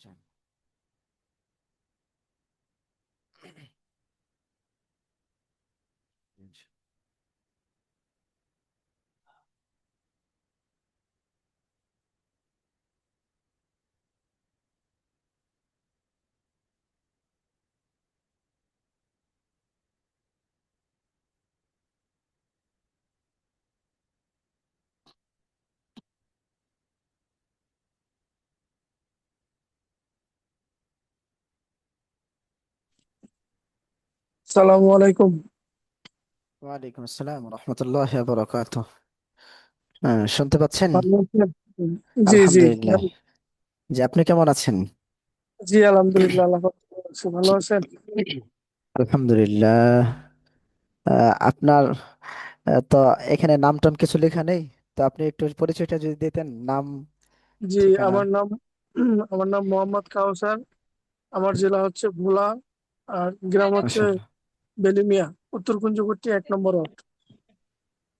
যান। সালামু আলাইকুম। ওয়ালাইকুম আসসালাম রহমতুল্লাহ বরকাত। শুনতে পাচ্ছেন? ভালো আছেন? জি জি। আলহামদুলিল্লাহ। যে আপনি কেমন আছেন? জি আলহামদুলিল্লাহ, আল্লাহ পাক ভালো আছি। ভালো আছেন? আলহামদুলিল্লাহ। আপনার তো এখানে নাম টাম কিছু লেখা নেই, তো আপনি একটু পরিচয়টা যদি দিতেন, নাম, জি, ঠিকানা। আমার নাম আমার নাম মোহাম্মদ কাউসার। আমার জেলা হচ্ছে ভোলা, আর গ্রাম হচ্ছে মাশাআল্লাহ, বেলিমিয়া, উত্তর কুঞ্জবর্তী 1 নম্বর ওয়ার্ড।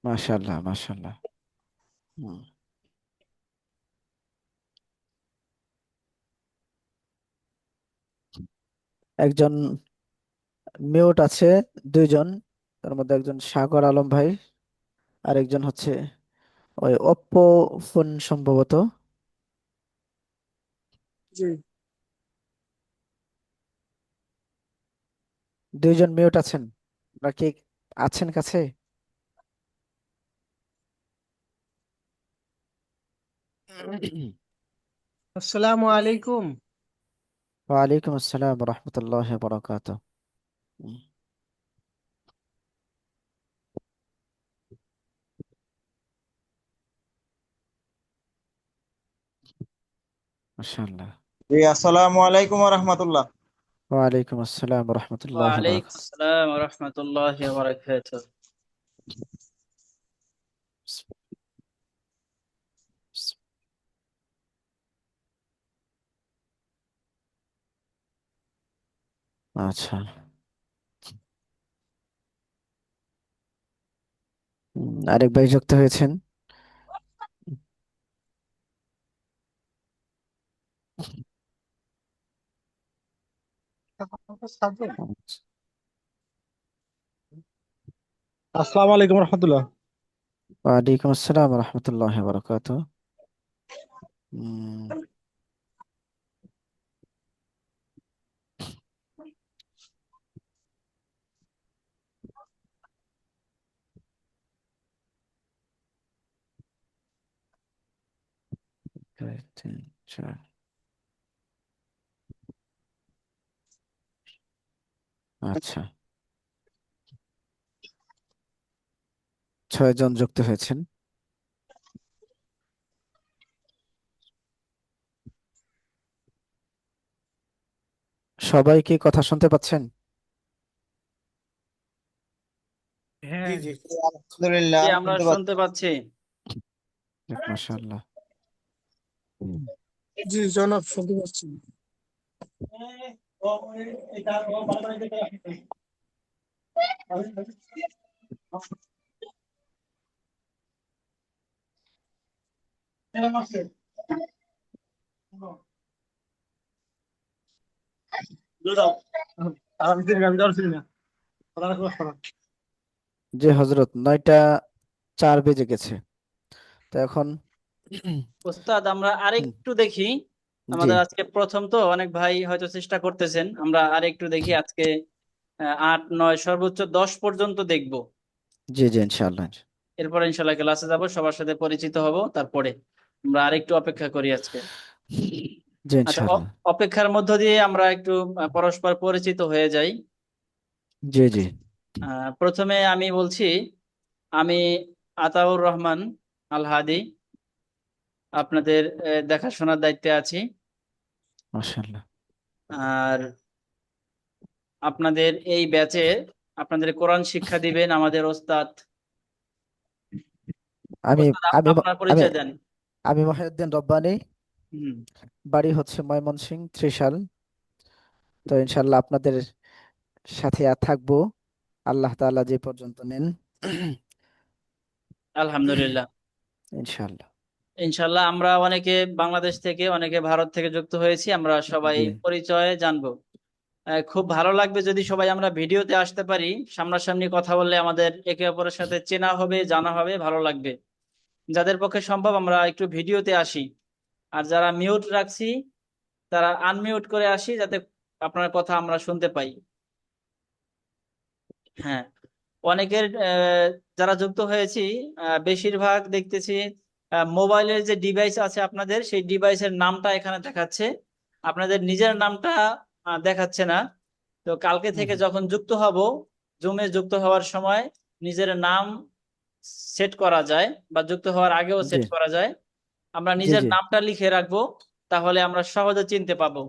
মাশাআল্লাহ, মাশাআল্লাহ। হুম। একজন মিউট আছে, দুইজন। তার মধ্যে একজন সাগর আলম ভাই, আর একজন হচ্ছে ওই ওপ্পো ফোন সম্ভবত। জি, দুইজন মিউট আছেন নাকি? আছেন কাছে? আসসালামু আলাইকুম। ওয়ালাইকুম আসসালাম রহমতুল্লাহ বরকাত। মাশাআল্লাহ। জি আসসালামু আলাইকুম রহমতুল্লাহ। ওয়ালাইকুম আসসালাম রহমতুল্লাহ ওয়ালাইকুম বরকাত। আসসালাম ওয়া রাহমাতুল্লাহি ওয়া বারাকাতুহু। আচ্ছা। আরেক ভাই যুক্ত হয়েছেন। আচ্ছা। আসসালামু আলাইকুম রহমতুল্লাহ। ওয়ালাইকুম আসসালাম রহমতুল্লাহ বরকাত। দুই, তিন, চার। আচ্ছা, 6 জন যুক্ত হয়েছেন। সবাই কি কথা শুনতে পাচ্ছেন? হ্যাঁ, জি আলহামদুলিল্লাহ জি, আমরা শুনতে পাচ্ছি। শুনতে পাচ্ছি। মাশাআল্লাহ। জি জনাব, শুনতে পাচ্ছি। যে হজরত 9টা 4 বেজে গেছে, তো এখন ওস্তাদ, আমরা আরেকটু দেখি। জি, আমাদের আজকে প্রথম তো, অনেক ভাই হয়তো চেষ্টা করতেছেন। আমরা আরেকটু দেখি আজকে। 8 9 সর্বোচ্চ 10 পর্যন্ত দেখবো। জি, জি, ইনশাআল্লাহ। এরপর ইনশাল্লাহ ক্লাসে যাব, সবার সাথে পরিচিত হব, তারপরে আমরা আরেকটু অপেক্ষা করি আজকে। জি, আচ্ছা, ইনশাআল্লাহ। অপেক্ষার মধ্য দিয়ে আমরা একটু পরস্পর পরিচিত হয়ে যাই। জি, জি। প্রথমে আমি বলছি, আমি আতাউর রহমান আল হাদি, আপনাদের দেখাশোনার দায়িত্বে আছি। মাশাআল্লাহ। আর আপনাদের এই ব্যাচে আপনাদের কোরআন শিক্ষা দিবেন আমাদের ওস্তাদ। আমি ওস্তাদ, আমি আপনার আমি পরিচয় দেন। আমি মহিউদ্দিন রব্বানী। হুম। বাড়ি হচ্ছে ময়মনসিংহ, ত্রিশাল। তো ইনশাআল্লাহ আপনাদের সাথে আর থাকবো, আল্লাহ তাআলা যে পর্যন্ত নেন। আলহামদুলিল্লাহ। ইনশাআল্লাহ। ইনশাল্লাহ আমরা অনেকে বাংলাদেশ থেকে, অনেকে ভারত থেকে যুক্ত হয়েছি, আমরা সবাই জি পরিচয় জানবো। খুব ভালো লাগবে যদি সবাই আমরা ভিডিওতে আসতে পারি, সামনাসামনি কথা বললে আমাদের একে অপরের সাথে চেনা হবে, জানা হবে, ভালো লাগবে। যাদের পক্ষে সম্ভব আমরা একটু ভিডিওতে আসি, আর যারা মিউট রাখছি তারা আনমিউট করে আসি, যাতে আপনার কথা আমরা শুনতে পাই। হ্যাঁ, অনেকের যারা যুক্ত হয়েছি, বেশিরভাগ দেখতেছি মোবাইলের যে ডিভাইস আছে আপনাদের, সেই ডিভাইসের নামটা এখানে দেখাচ্ছে, আপনাদের নিজের নামটা দেখাচ্ছে না। তো কালকে হুম থেকে হুম, যখন যুক্ত হব, জুমে যুক্ত হওয়ার সময় নিজের নাম সেট করা যায়, বা যুক্ত হওয়ার আগেও জি সেট করা যায়। আমরা জি নিজের জি নামটা লিখে রাখবো, তাহলে আমরা সহজে চিনতে পাবো।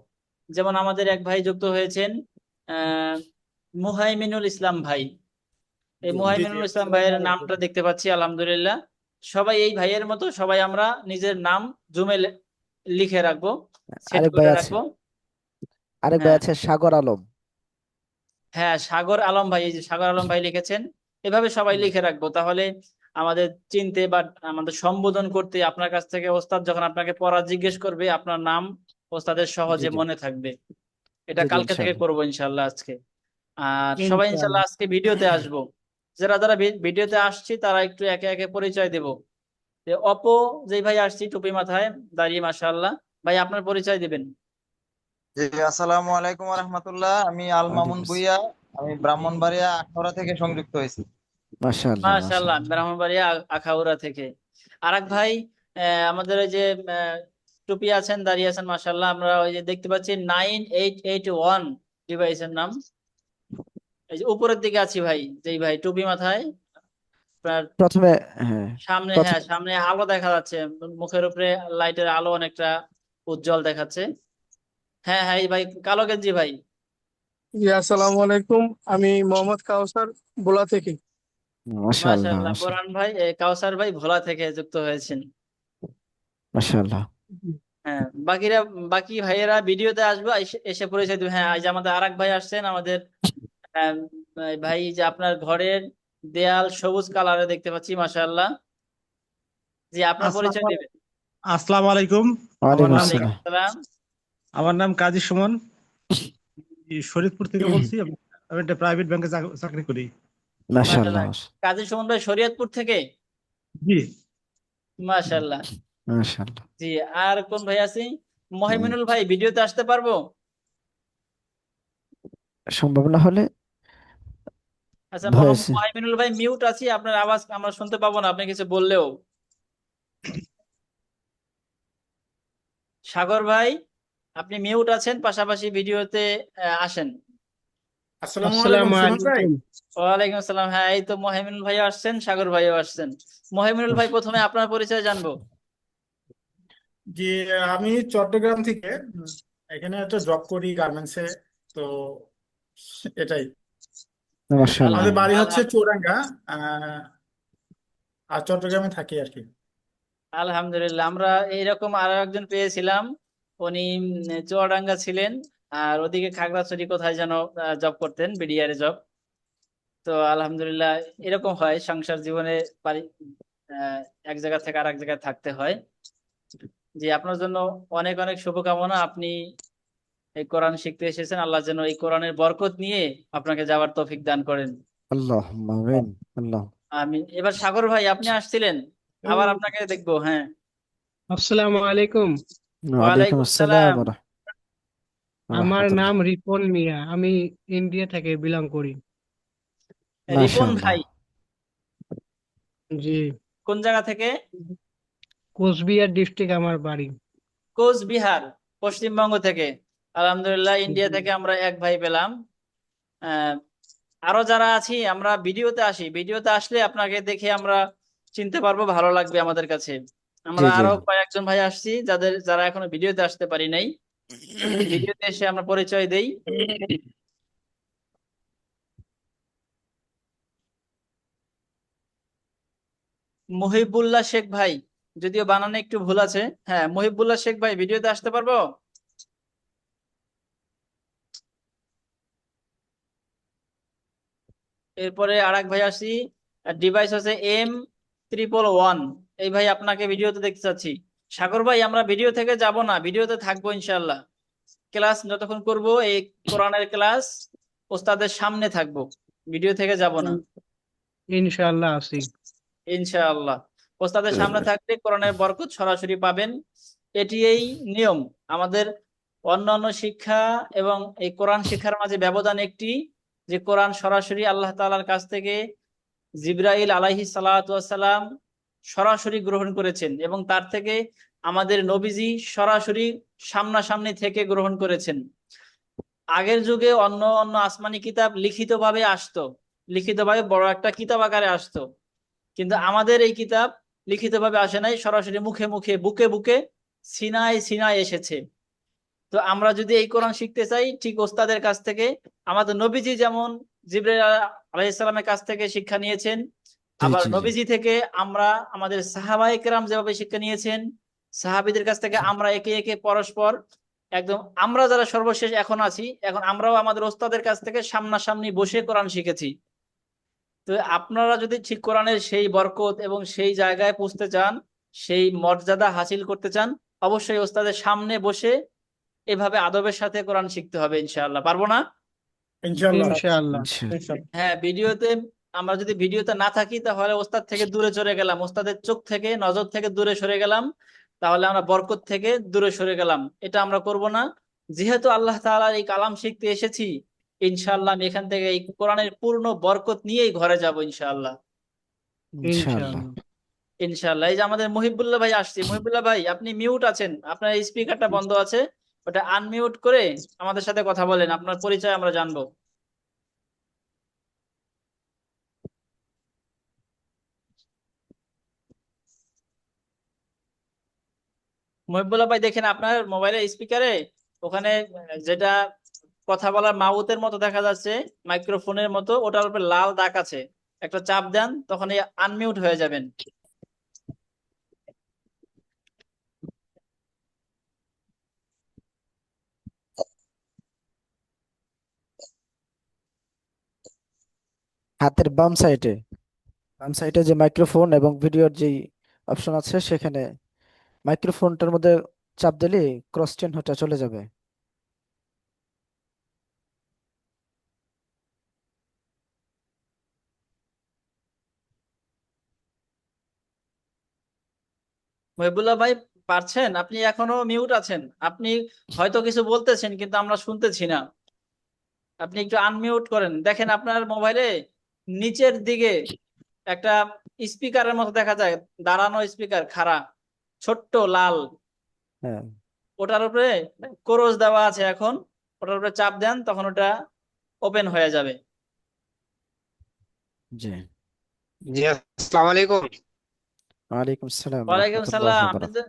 যেমন আমাদের এক ভাই যুক্ত হয়েছেন, আহ মুহাইমিনুল ইসলাম ভাই। এই জি জি জি মুহাইমিনুল ইসলাম আসসালামু ভাইয়ের আলাইকুম। নামটা দেখতে পাচ্ছি, আলহামদুলিল্লাহ। সবাই এই ভাইয়ের মতো সবাই আমরা নিজের নাম জুমে লিখে রাখবো, সেট আরেক ভাই করে আছে, রাখবো। আরেক ভাই হ্যাঁ, আছে সাগর আলম। হ্যাঁ, সাগর আলম ভাই, এই যে সাগর আলম ভাই লিখেছেন, এভাবে সবাই হুম, লিখে রাখবো, তাহলে আমাদের চিনতে বা আমাদের সম্বোধন করতে আপনার কাছ থেকে ওস্তাদ যখন আপনাকে পড়া জিজ্ঞেস করবে, আপনার নাম ওস্তাদের জি সহজে জি মনে থাকবে। এটা জি জি কালকে থেকে ইনশাল্লাহ। করবো ইনশাল্লাহ আজকে। আর সবাই ইনশাল্লাহ ইনশাআল্লাহ। আজকে ভিডিওতে আসবো। যারা যারা ভিডিওতে আসছি তারা একটু একে একে পরিচয় দেব। যে অপো, যেই ভাই আসছি টুপি মাথায়, দাঁড়িয়ে, মাশাআল্লাহ। ভাই আপনার পরিচয় দিবেন। জি আসসালামু আলাইকুম রহমতুল্লাহ। আমি আল মামুন ওয়ালাইকুম ভুইয়া। আমি ব্রাহ্মণবাড়িয়া আখাউড়া থেকে সংযুক্ত হয়েছি। মাশাআল্লাহ মাশাআল্লাহ, মাশাআল্লাহ। ব্রাহ্মণবাড়িয়া আখাউড়া থেকে। আরেক ভাই আমাদের ওই যে আহ, টুপি আছেন, দাঁড়িয়ে আছেন, মাশাআল্লাহ। আমরা ওই যে দেখতে পাচ্ছি 9881 ডিভাইসের নাম। এই যে উপরের দিকে আছি ভাই, যেই ভাই টুপি মাথায়, আপনার প্রথমে, হ্যাঁ সামনে, হ্যাঁ, প্রথমে, সামনে আলো দেখা যাচ্ছে, মুখের উপরে লাইটের আলো অনেকটা উজ্জ্বল দেখাচ্ছে। হ্যাঁ, হ্যাঁ, এই ভাই কালো গেঞ্জি ভাই। জি আসসালামু আলাইকুম। আমি মোহাম্মদ কাউসার, ভোলা থেকে। মাশাআল্লাহ মাশাআল্লাহ, মাশাআল্লাহ বোরহান ভাই, কাউসার ভাই ভোলা থেকে যুক্ত হয়েছেন। মাশাআল্লাহ। হ্যাঁ, বাকিরা, বাকি ভাইয়েরা ভিডিওতে আসবে, এসে এসে পরিচয় দেবে। হ্যাঁ, এই যে আমাদের আরেক ভাই আসছেন আমাদের, আহ, ভাই, যে আপনার ঘরের দেয়াল সবুজ কালারে দেখতে পাচ্ছি, মাশাআল্লাহ। জি, আপনার পরিচয় আসসালামু দিবেন। আসসালামু আলাইকুম। আমার ওয়ালাইকুম নাম ওয়ালাইকুম আসসালাম। আসসালাম। আমার নাম কাজী সুমন। এই শরীয়তপুর থেকে বলছি। আমি একটা প্রাইভেট ব্যাংকে চাকরি করি। মাশাআল্লাহ মাশাআল্লাহ, কাজী সুমন ভাই শরীয়তপুর থেকে। জি। মাশাআল্লাহ। মাশাআল্লাহ। জি, আর কোন ভাই আছি? হুম, মহিমিনুল ভাই, ভিডিওতে আসতে পারবো? সম্ভব না হলে আচ্ছা, ভয়েসে। মহিমিনুল ভাই মিউট আছি, আপনার আওয়াজ আমরা শুনতে পাবো না আপনি কিছু বললেও। সাগর ভাই, আপনি মিউট আছেন, পাশাপাশি ভিডিওতে আসেন। আসসালামু আলাইকুম আসসালামু সুমন ভাই। আলাইকুম। ওয়ালাইকুম আসসালাম। হ্যাঁ, এই তো মহিমিনুল ভাই আসছেন, সাগর ভাইও আসছেন। মহিমিনুল ভাই, প্রথমে আপনার পরিচয় জানবো। জি, আমি চট্টগ্রাম থেকে এখানে একটা জব করি গার্মেন্টসে। তো এটাই। আল্লাহ, মাশাআল্লাহ। আমাদের বাড়ি হচ্ছে আল্লাহ, চুয়াডাঙ্গা। আর চট্টগ্রামে থাকি আর কি। আলহামদুলিল্লাহ। আমরা এইরকম আরো একজন পেয়েছিলাম, উনি চুয়াডাঙ্গা ছিলেন, আর ওদিকে খাগড়াছড়ি কোথায় যেন জব করতেন, বিডিআর জব। তো আলহামদুলিল্লাহ, এরকম হয় সংসার জীবনে, পারি আহ, এক জায়গা থেকে আরেক জায়গায় থাকতে হয়। জি, আপনার জন্য অনেক অনেক শুভকামনা। আপনি এই কোরআন শিখতে এসেছেন, আল্লাহ যেন এই কোরআনের বরকত নিয়ে আপনাকে যাওয়ার তৌফিক দান করেন। আল্লাহুম্মা আমিন। আল্লাহ। আমি এবার সাগর ভাই, আপনি আসছিলেন, আবার আপনাকে দেখবো। হ্যাঁ, আসসালামু আলাইকুম। ওয়ালাইকুম ওয়ালাইকুম আসসালাম সালাম। ওয়া আমার রাহমাতুল্লাহ। নাম রিপন মিয়া। আমি ইন্ডিয়া থেকে বিলং করি। রিপন মাশাআল্লাহ। ভাই, জি। কোন জায়গা থেকে? কোচবিহার ডিস্ট্রিক্ট আমার বাড়ি। কোচবিহার, পশ্চিমবঙ্গ থেকে। আলহামদুলিল্লাহ, ইন্ডিয়া জি। থেকে আমরা এক ভাই পেলাম। আহ, আরো যারা আছি আমরা ভিডিওতে আসি, ভিডিওতে আসলে আপনাকে দেখে আমরা চিনতে পারবো, ভালো লাগবে আমাদের কাছে। জি আমরা জি আরো কয়েকজন ভাই আসছি, যারা এখনো ভিডিওতে আসতে পারি নাই, ভিডিওতে এসে আমরা পরিচয় দেই। মুহিবুল্লাহ শেখ ভাই, যদিও বানানে একটু ভুল আছে। হ্যাঁ, মুহিবুল্লাহ শেখ ভাই, ভিডিওতে আসতে পারবো? এরপরে আরেক ভাই আসি, ডিভাইস হচ্ছে M111। এই ভাই আপনাকে ভিডিওতে দেখতে চাচ্ছি। সাগর ভাই, আমরা ভিডিও থেকে যাব না, ভিডিওতে থাকবো ইনশাল্লাহ। ক্লাস যতক্ষণ করব এই কোরআনের ক্লাস ওস্তাদের সামনে থাকবো, ভিডিও থেকে যাব না ইনশাআল্লাহ আছি। ইনশাআল্লাহ। ওস্তাদের সামনে থাকলে কোরআনের বরকত সরাসরি পাবেন। এটি এই নিয়ম আমাদের। অন্যান্য শিক্ষা এবং এই কোরআন শিক্ষার মাঝে ব্যবধান একটি, যে কোরআন সরাসরি আল্লাহ তাআলার কাছ থেকে জিবরাইল আলাইহিস সালাতু ওয়াস সালাম সরাসরি গ্রহণ করেছেন, এবং তার থেকে আমাদের নবীজি সরাসরি সামনাসামনি থেকে গ্রহণ করেছেন। আগের যুগে অন্য অন্য আসমানি কিতাব লিখিতভাবে আসতো, লিখিতভাবে বড় একটা কিতাব আকারে আসতো, কিন্তু আমাদের এই কিতাব লিখিতভাবে আসে নাই, সরাসরি মুখে মুখে বুকে বুকে সিনায় সিনায় এসেছে। তো আমরা যদি এই কোরআন শিখতে চাই ঠিক ওস্তাদের কাছ থেকে, আমাদের নবীজি যেমন জিবরাইল আলাইহিস সালামের কাছ থেকে শিক্ষা নিয়েছেন, জি আবার জি জি নবীজি থেকে আমরা আমাদের সাহাবায়ে কেরাম যেভাবে শিক্ষা নিয়েছেন, সাহাবীদের কাছ থেকে আমরা একে একে পরস্পর একদম, আমরা যারা সর্বশেষ এখন আছি, এখন আমরাও আমাদের ওস্তাদের কাছ থেকে সামনাসামনি বসে কোরআন শিখেছি। তো আপনারা যদি ঠিক কোরআনের সেই বরকত এবং সেই জায়গায় পৌঁছতে চান, সেই মর্যাদা হাসিল করতে চান, অবশ্যই ওস্তাদের সামনে বসে এভাবে আদবের সাথে কোরআন শিখতে হবে। ইনশাআল্লাহ, পারবো না? ইনশাল্লাহ। ইনশাআল্লাহ। ইনশাল্লাহ। হ্যাঁ, ভিডিওতে আমরা যদি ভিডিওতে না থাকি তাহলে ওস্তাদ থেকে দূরে সরে গেলাম, ওস্তাদের চোখ থেকে নজর থেকে দূরে সরে গেলাম, তাহলে আমরা বরকত থেকে দূরে সরে গেলাম। এটা আমরা করব না। যেহেতু আল্লাহ তাআলার এই কালাম শিখতে এসেছি, ইনশাআল্লাহ আমি এখান থেকে এই কোরআনের পূর্ণ বরকত নিয়েই ঘরে যাব ইনশাআল্লাহ। ইনশাআল্লাহ। ইনশাআল্লাহ। ইনশাআল্লাহ। এই যে আমাদের মহিবুল্লাহ ভাই আসছে, মহিবুল্লাহ ভাই আপনি মিউট আছেন, আপনার স্পিকারটা বন্ধ আছে, ওটা আনমিউট করে আমাদের সাথে কথা বলেন, আপনার পরিচয় আমরা জানবো। মহিবুল্লাহ ভাই দেখেন আপনার মোবাইলের স্পিকারে ওখানে যেটা কথা বলার মাউথের মতো দেখা যাচ্ছে, মাইক্রোফোনের মতো, ওটার উপর লাল দাগ আছে, একটা চাপ দেন, তখন আনমিউট হয়ে যাবেন। হাতের বাম সাইডে যে মাইক্রোফোন এবং ভিডিওর যেই অপশন আছে, সেখানে মাইক্রোফোনটার মধ্যে চাপ দিলে ক্রস চেন হতে চলে যাবে। মহিবুল্লাহ ভাই পারছেন? আপনি এখনো মিউট আছেন, আপনি হয়তো কিছু বলতেছেন কিন্তু আমরা শুনতেছি না। আপনি একটু আনমিউট করেন, দেখেন আপনার মোবাইলে নিচের দিকে একটা স্পিকারের মতো দেখা যায়, দাঁড়ানো স্পিকার, খাড়া, ছোট্ট লাল, হ্যাঁ, ওটার উপরে ক্রস দেওয়া আছে। এখন ওটার উপরে চাপ দেন, তখন ওটা ওপেন হয়ে যাবে। জি। জি আসসালামু আলাইকুম। ওয়ালাইকুম আসসালাম ওয়ালাইকুম রহমতুল্লাহ সালাম। আপনি বারাকাতুহু।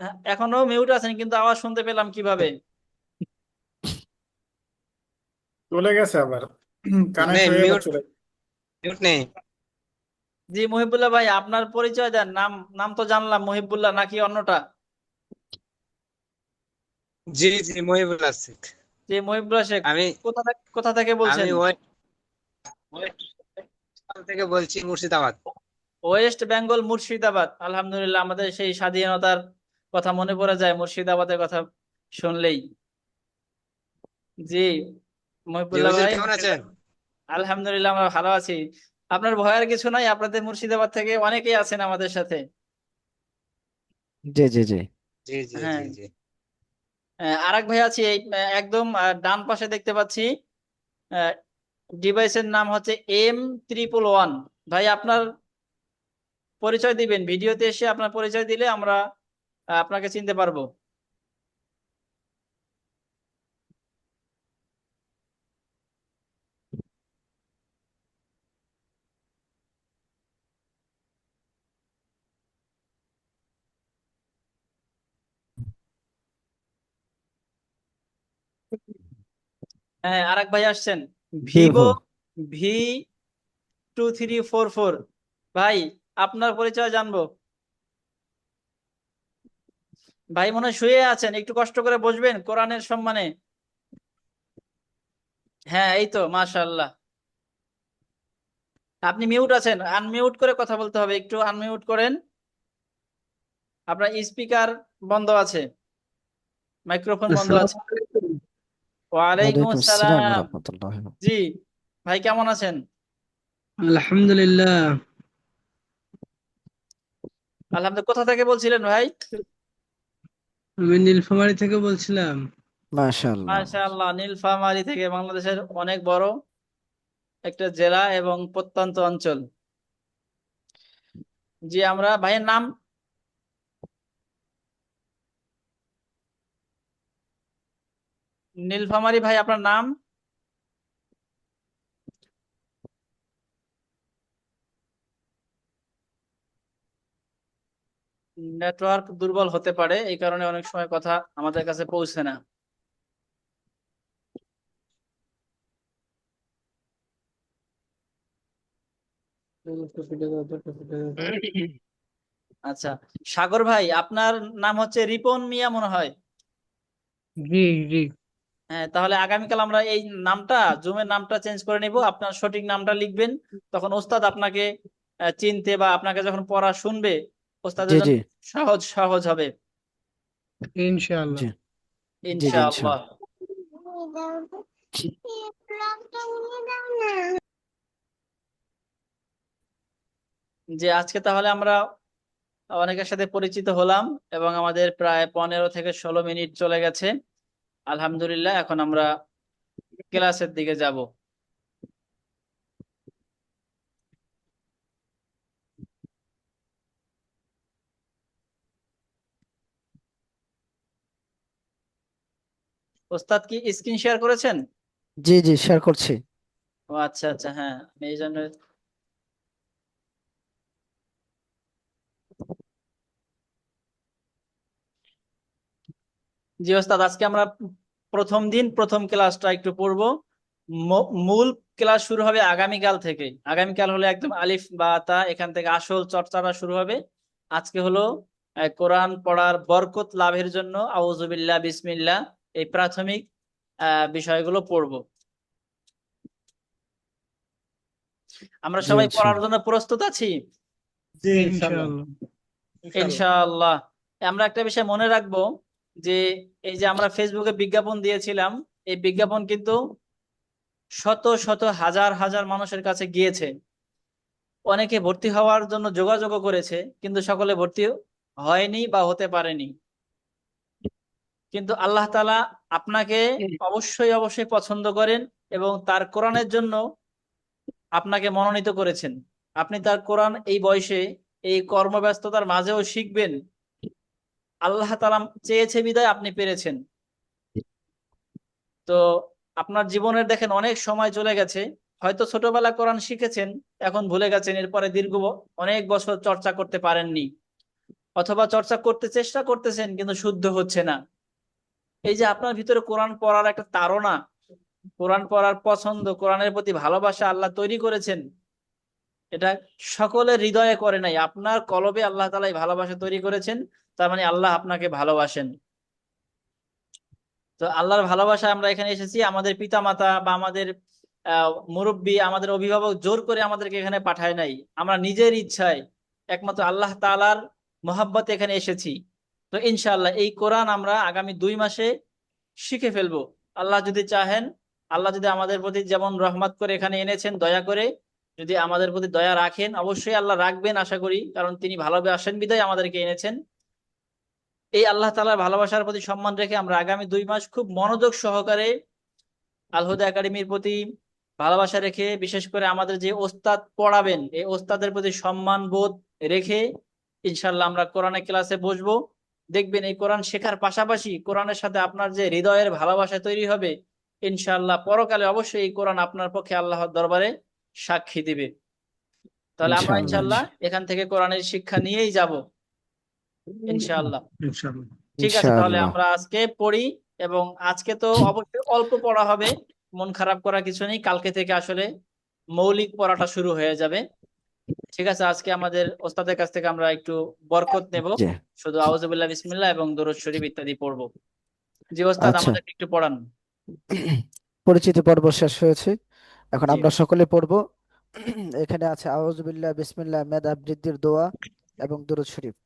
তো এখনো মিউট আছেন, কিন্তু আওয়াজ শুনতে পেলাম কিভাবে? চলে গেছে আবার, কানেক্ট নেই হয়ে আবার মিউট, চলে। মিউট নেই। জি মহিবুল্লাহ ভাই, আপনার পরিচয় দেন, নাম নাম তো জানলাম মহিবুল্লাহ, নাকি অন্যটা? জি জি মহিবুল আছিক। জি মহিবুল্লাহ শেখ। আমি কোথা থেকে বলছেন? আমি ওয়েস্ট থেকে বলছি, মুর্শিদাবাদ। ওয়েস্ট বেঙ্গল, মুর্শিদাবাদ। আলহামদুলিল্লাহ, আমাদের সেই স্বাধীনতার কথা মনে পড়ে যায় মুর্শিদাবাদের কথা শুনলেই। জি জি মহিবুল্লাহ হুজুর ভাই, কেমন আছেন? আলহামদুলিল্লাহ আমরা ভালো আছি। আপনার ভয়ের কিছু নাই, আপনাদের মুর্শিদাবাদ থেকে অনেকেই আছেন আমাদের সাথে। জি জি জি। জি জি হ্যাঁ, জি জি। আরেক ভাই আছে এই একদম ডান পাশে দেখতে পাচ্ছি, ডিভাইসের নাম হচ্ছে M111। ভাই আপনার পরিচয় দিবেন, ভিডিওতে এসে আপনার পরিচয় দিলে আমরা আপনাকে চিনতে পারবো। হ্যাঁ, আরেক ভাই আসছেন, ভিভো ভিভো। V2344। ভাই আপনার পরিচয় জানবো। ভাই মনে হয় শুয়ে আছেন, একটু কষ্ট করে বসবেন কোরআনের সম্মানে। হ্যাঁ এই তো, মাশাআল্লাহ। আপনি মিউট আছেন, আনমিউট করে কথা বলতে হবে, একটু আনমিউট করেন। আপনার স্পিকার বন্ধ আছে, মাইক্রোফোন বন্ধ আছে। আসসালামু আলাইকুম। ওয়ালাইকুম ওয়ালাইকুম আসসালাম আসসালাম। রহমতুল্লাহ। জি ভাই, কেমন আছেন? আলহামদুলিল্লাহ। আলহামদুলিল্লাহ। কোথা থেকে বলছিলেন ভাই? আমি নীলফামারী থেকে বলছিলাম। মাশাআল্লাহ। মাশাআল্লাহ, নীলফামারী থেকে, বাংলাদেশের অনেক বড় একটা জেলা এবং প্রত্যন্ত অঞ্চল। জি, আমরা ভাইয়ের নাম? নীলফামারী ভাই, আপনার নাম? নেটওয়ার্ক দুর্বল হতে পারে, এই কারণে অনেক সময় কথা আমাদের কাছে পৌঁছে না। আচ্ছা, সাগর ভাই, আপনার নাম হচ্ছে রিপন মিয়া মনে হয়। জি জি। হ্যাঁ, তাহলে আগামীকাল আমরা এই নামটা, জুমের নামটা চেঞ্জ করে নিব। আপনার সঠিক নামটা লিখবেন, তখন ওস্তাদ আপনাকে চিনতে বা আপনাকে যখন পড়া শুনবে, ওস্তাদের জি জন্য জি সহজ সহজ হবে ইনশাআল্লাহ। জি জি জি ইনশাআল্লাহ। ইনশাআল্লাহ। যে আজকে তাহলে আমরা অনেকের সাথে পরিচিত হলাম এবং আমাদের প্রায় 15 থেকে 16 মিনিট চলে গেছে। আলহামদুলিল্লাহ, এখন আমরা ক্লাসের দিকে যাব। ওস্তাদ কি স্ক্রিন শেয়ার করেছেন? জি জি শেয়ার করছি। ও আচ্ছা আচ্ছা, হ্যাঁ, আমি এই জন্য। জি ওস্তাদ, আজকে আমরা প্রথম দিন প্রথম ক্লাসটা একটু পড়বো। মূল ক্লাস শুরু হবে আগামীকাল থেকে। আগামীকাল হলো একদম আলিফ বা তা, এখান থেকে আসল চর্চাটা শুরু হবে। আজকে হলো কোরআন পড়ার বরকত লাভের জন্য আউযুবিল্লাহ বিসমিল্লাহ, এই প্রাথমিক বিষয়গুলো পড়বো। আমরা জি সবাই পড়ার ইনশাআল্লাহ। জন্য প্রস্তুত আছি জি ইনশাল্লাহ। ইনশাআল্লাহ। ইনশাল্লাহ। ইনশাআল্লাহ। আমরা একটা বিষয় মনে রাখবো, যে এই যে আমরা ফেসবুকে বিজ্ঞাপন দিয়েছিলাম, এই বিজ্ঞাপন কিন্তু শত শত হাজার হাজার মানুষের কাছে গিয়েছে। অনেকে ভর্তি হওয়ার জন্য যোগাযোগও করেছে, কিন্তু সকলে ভর্তি হয়নি বা হতে পারেনি। কিন্তু আল্লাহ তাআলা আপনাকে অবশ্যই অবশ্যই পছন্দ করেন এবং তার কোরআনের জন্য আপনাকে মনোনীত করেছেন। আপনি তার কোরআন এই বয়সে, এই কর্মব্যস্ততার মাঝেও শিখবেন। আল্লাহ তাআলা চেয়েছে বিধায় আপনি পেরেছেন। তো আপনার জীবনের দেখেন অনেক সময় চলে গেছে, হয়তো ছোটবেলা কোরআন শিখেছেন, এখন ভুলে গেছেন, এরপরে দীর্ঘ অনেক বছর চর্চা করতে পারেননি, অথবা চর্চা করতে চেষ্টা করতেছেন কিন্তু শুদ্ধ হচ্ছে না। এই যে আপনার ভিতরে কোরআন পড়ার একটা তাড়না, কোরআন পড়ার পছন্দ, কোরআনের প্রতি ভালোবাসা আল্লাহ তৈরি করেছেন, এটা সকলের হৃদয়ে করে নাই, আপনার কলবে আল্লাহ তাআলা এই ভালোবাসা তৈরি করেছেন। তার মানে আল্লাহ আপনাকে ভালোবাসেন। তো আল্লাহর ভালোবাসা, আমরা এখানে এসেছি, আমাদের পিতামাতা বা আমাদের মুরব্বী, আমাদের অভিভাবক জোর করে আমাদেরকে এখানে পাঠায় নাই, আমরা নিজের ইচ্ছায় একমাত্র আল্লাহ তাআলার মহাব্বতে এখানে এসেছি। তো ইনশাআল্লাহ এই কোরআন আমরা আগামী 2 মাসে শিখে ফেলবো, আল্লাহ যদি চাহেন। আল্লাহ যদি আমাদের প্রতি যেমন রহমত করে এখানে এনেছেন, দয়া করে যদি আমাদের প্রতি দয়া রাখেন, অবশ্যই আল্লাহ রাখবেন আশা করি, কারণ তিনি ভালোবাসেন বিধায় আমাদেরকে এনেছেন। এই আল্লাহ তাআলার ভালোবাসার প্রতি সম্মান রেখে আমরা আগামী 2 মাস খুব মনোযোগ সহকারে আল হুদা একাডেমির প্রতি ভালোবাসা রেখে, বিশেষ করে আমাদের যে ওস্তাদ পড়াবেন, এই ওস্তাদের প্রতি সম্মান বোধ রেখে ইনশাল্লাহ আমরা কোরআনের ক্লাসে বসবো। দেখবেন এই কোরআন শেখার পাশাপাশি কোরআনের সাথে আপনার যে হৃদয়ের ভালোবাসা তৈরি হবে, ইনশাল্লাহ পরকালে অবশ্যই এই কোরআন আপনার পক্ষে আল্লাহর দরবারে সাক্ষী দিবে। তাহলে আমরা ইনশাআল্লাহ ইনশাল্লাহ এখান থেকে কোরআনের শিক্ষা নিয়েই যাব ইনশাআল্লাহ। ইনশাল্লাহ। ঠিক আছে, তাহলে ইনশাআল্লাহ। আমরা আজকে পড়ি। এবং আজকে তো অবশ্যই অল্প পড়া হবে, মন খারাপ করার কিছু নেই, কালকে থেকে আসলে মৌলিক পড়াটা শুরু হয়ে যাবে। ঠিক আছে, আজকে আমাদের ওস্তাদের কাছ থেকে আমরা একটু বরকত নেব, জি শুধু আউযুবিল্লাহ বিসমিল্লাহ এবং দরুদ শরীফ ইত্যাদি পড়বো। জি ওস্তাদ, আচ্ছা। আমাদেরকে একটু পড়ান। পরিচিতি পর্ব শেষ হয়েছে, এখন জি আমরা সকলে পড়ব। এখানে আছে আউযুবিল্লাহ বিসমিল্লাহ, মেধা বৃদ্ধির দোয়া এবং দুরূদ শরীফ।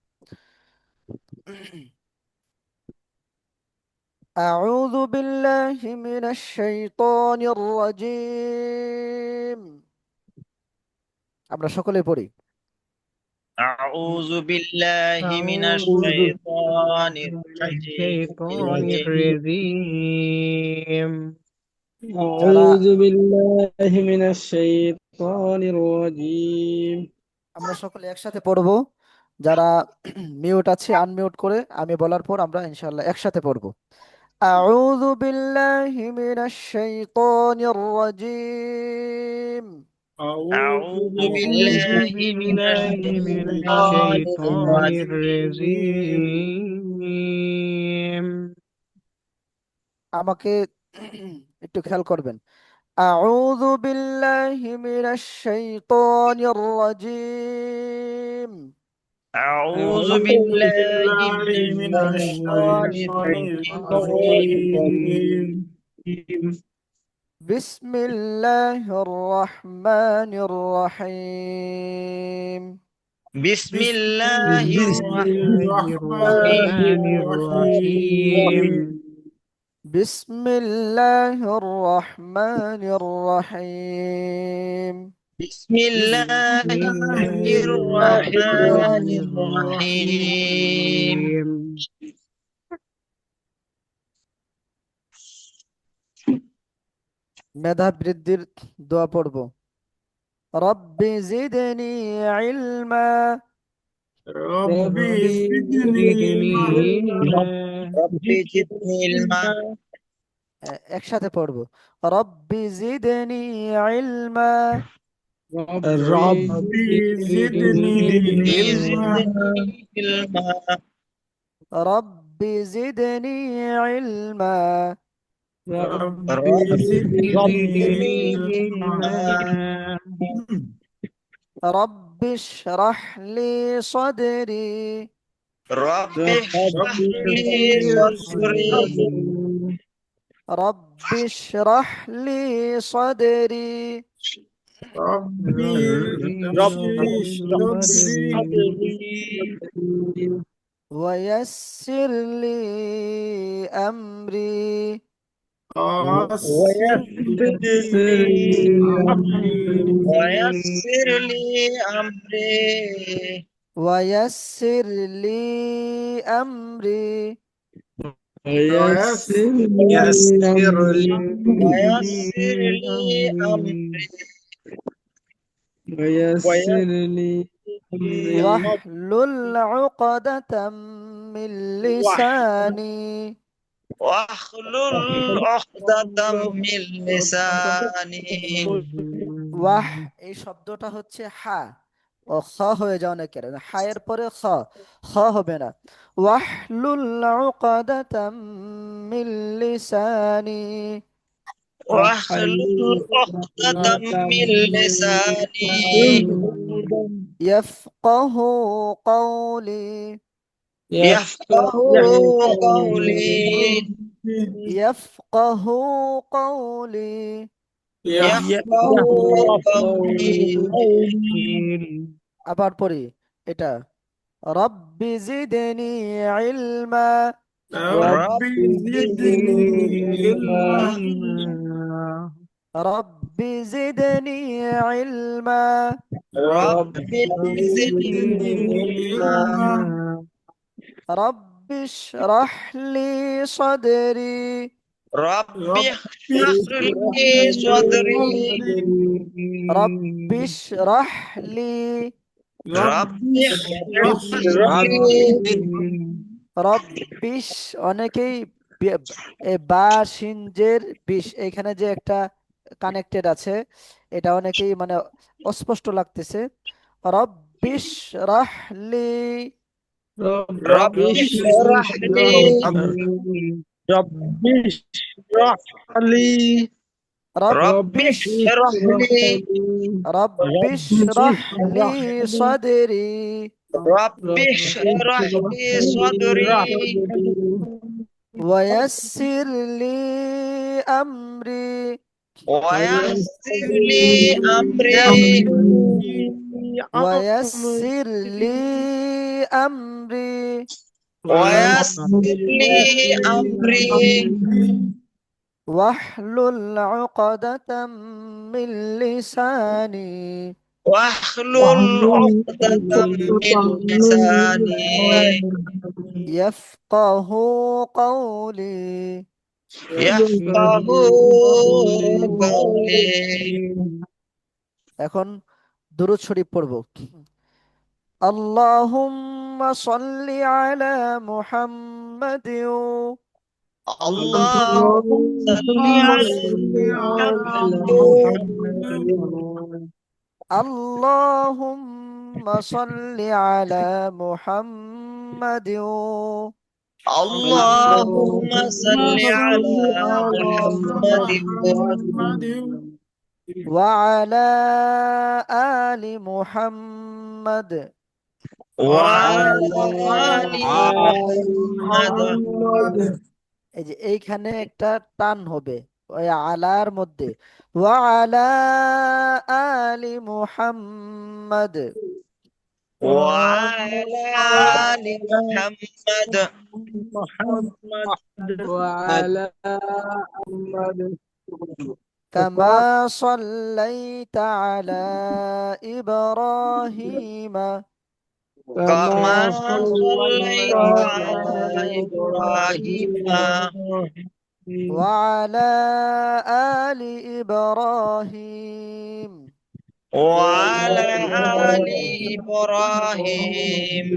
أعوذ بالله من الشيطان الرجيم আমরা সকলে পড়ি أعوذ بالله من أعوذ الشيطان من الشيطان الرجيم الرجيم যারা أعوذ بالله من الشيطان الرجيم আমরা সকলে একসাথে পড়বো যারা মিউট আছে আনমিউট করে আমি বলার পর আমরা ইনশাআল্লাহ একসাথে পড়বো أعوذ بالله من الشيطان الرجيم أعوذ أعوذ أعوذ بالله من بالله من الشيطان الشيطان الرجيم الرجيم আমাকে একটু খেয়াল করবেন أعوذ بالله من الشيطان الرجيم أعوذ أعوذ بالله بالله من من الشيطان الشيطان الرجيم الرجيم بسم الله الرحمن الرحيم بسم بسم الله بسم الرحمن الله الله الرحمن الرحيم الرحيم بسم الله الرحمن الرحيم بسم الله بسم الله الرحمن الرحمن الرحيم الرحيم মেধা বৃদ্ধির দোয়া পড়ব রব্বি জিদনি ইলমা ربي ربي زدني زدني علما ربي زدني علما একসাথে পড়ব রব্বি জিদনি ইলমা ربي ربي زدني زدني علما زدني علما ربي زدني علما ربي ربي زدني زدني علما علما رب اشرح لي صدري ربي اشرح لي صدري رب اشرح لي صدري ربي ربي اشرح لي صدري ويسر لي أمري ويسر لي أمري ويسر لي أمري ويسر لي أمري ويسر يسر لي ويسر لي أمري أمري ويسر لي أمري واحلل عقدة من لساني واحلل عقدة من لساني ওয়াহ এই শব্দটা হচ্ছে হা ও খ হয়ে যাও অনেকের হায়ের পরে খ খ হবে না ওয়াহলুল উকদাতাম মিন লিসানি واحلل عقدة من لساني ইয়াফকাহু কওলি يفقه قولي ইয়াফকাহু কওলি يفقه قولي আবার পড়ি এটা রব্বি জিদনি ইলমা ربي زدني علما রব্বি জিদনি ইলমা ربي زدني علما رب اشرح لي صدري ربي اشرح لي صدري رب اشرح لي ربي اشرح لي রব্বিশ অনেকেই বা সিনজের বিশ এখানে যে একটা কানেক্টেড আছে এটা অনেকেই মানে অস্পষ্ট লাগতেছে রব্বিশ রাহলি ربي اشرح لي ربي اشرح لي ربي اشرح لي রব্বিশ রাহলি صدري ربي اشرح لي صدري ويسر لي أمري ويسر لي أمري ويسر لي أمري ويسر لي أمري واحلل عقدة من لساني واحلل عقدة من لساني يفقه قولي يفقه قولي এখন দুরূদ শরীফ পড়ব اللهم صل على محمد اللهم صل على محمد اللهم صل على محمد اللهم صل على محمد وعلى آل محمد وعلى آل محمد এই যে এইখানে একটা টান হবে ওই আলার মধ্যে ওয়ালা আলি মুহাম্মদ وعلى آل محمد وعلى محمد كما صليت على إبراهيم كما صليت على إبراهيم وعلى آل إبراهيم وعلى آل إبراهيم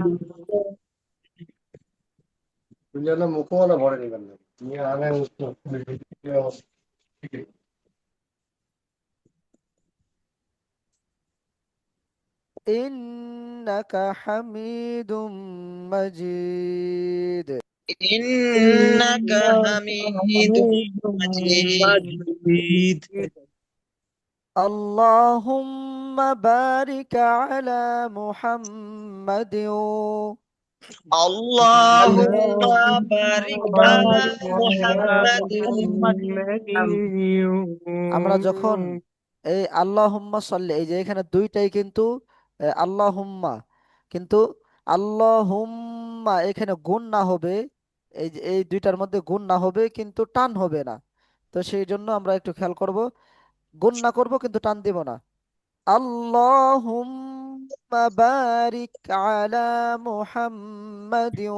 إنك حميد مجيد إنك حميد مجيد اللهم بارك على محمد اللهم بارك على محمد আমরা যখন এই আল্লাহুম্মা সাল্লি এই যে এখানে দুইটাই কিন্তু আল্লাহুম্মা কিন্তু আল্লাহুম্মা এখানে গুণ না হবে এই যে এই দুইটার মধ্যে গুণ না হবে কিন্তু টান হবে না তো সেই জন্য আমরা একটু খেয়াল করব গুণ না করব কিন্তু টান দিব না আল্লাহুম্মা বারিক আলা মুহাম্মাদিন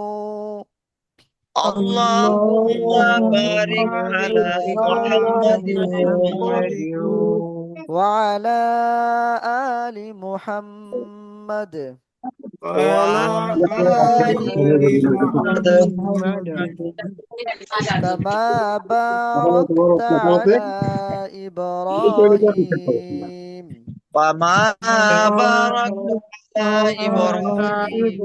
اللهم بارك على محمد وعلى آل محمد وعلى آل محمد كما باركت على إبراهيم وما باركت على إبراهيم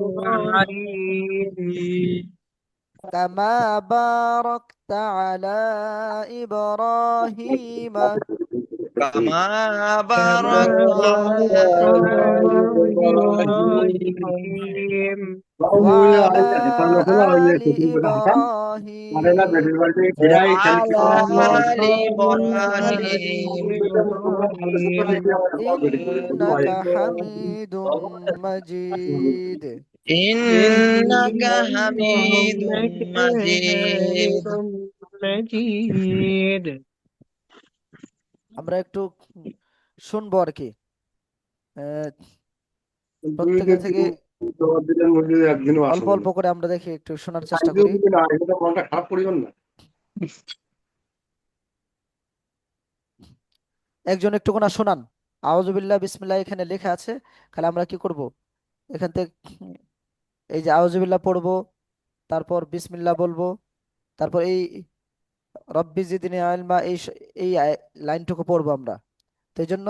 كما باركت على إبراهيم كما باركت على إبراهيم وعلى آل إبراهيم وعلى آل إبراهيم إنك حميد مجيد إنك حميد مجيد مجيد আমরা একটু শুনবো আর কি প্রত্যেকে থেকে অল্প অল্প করে আমরা দেখি একটু শোনার চেষ্টা করি একজন একটু কোনা শোনান আউযুবিল্লাহ বিসমিল্লাহ এখানে লেখা আছে খালি আমরা কি করব এখান থেকে এই যে আউযুবিল্লাহ পড়বো তারপর বিসমিল্লাহ বলবো তারপর এই রব্বি জিদনি ইলমা এই লাইনটুকু পড়বো আমরা তো এই জন্য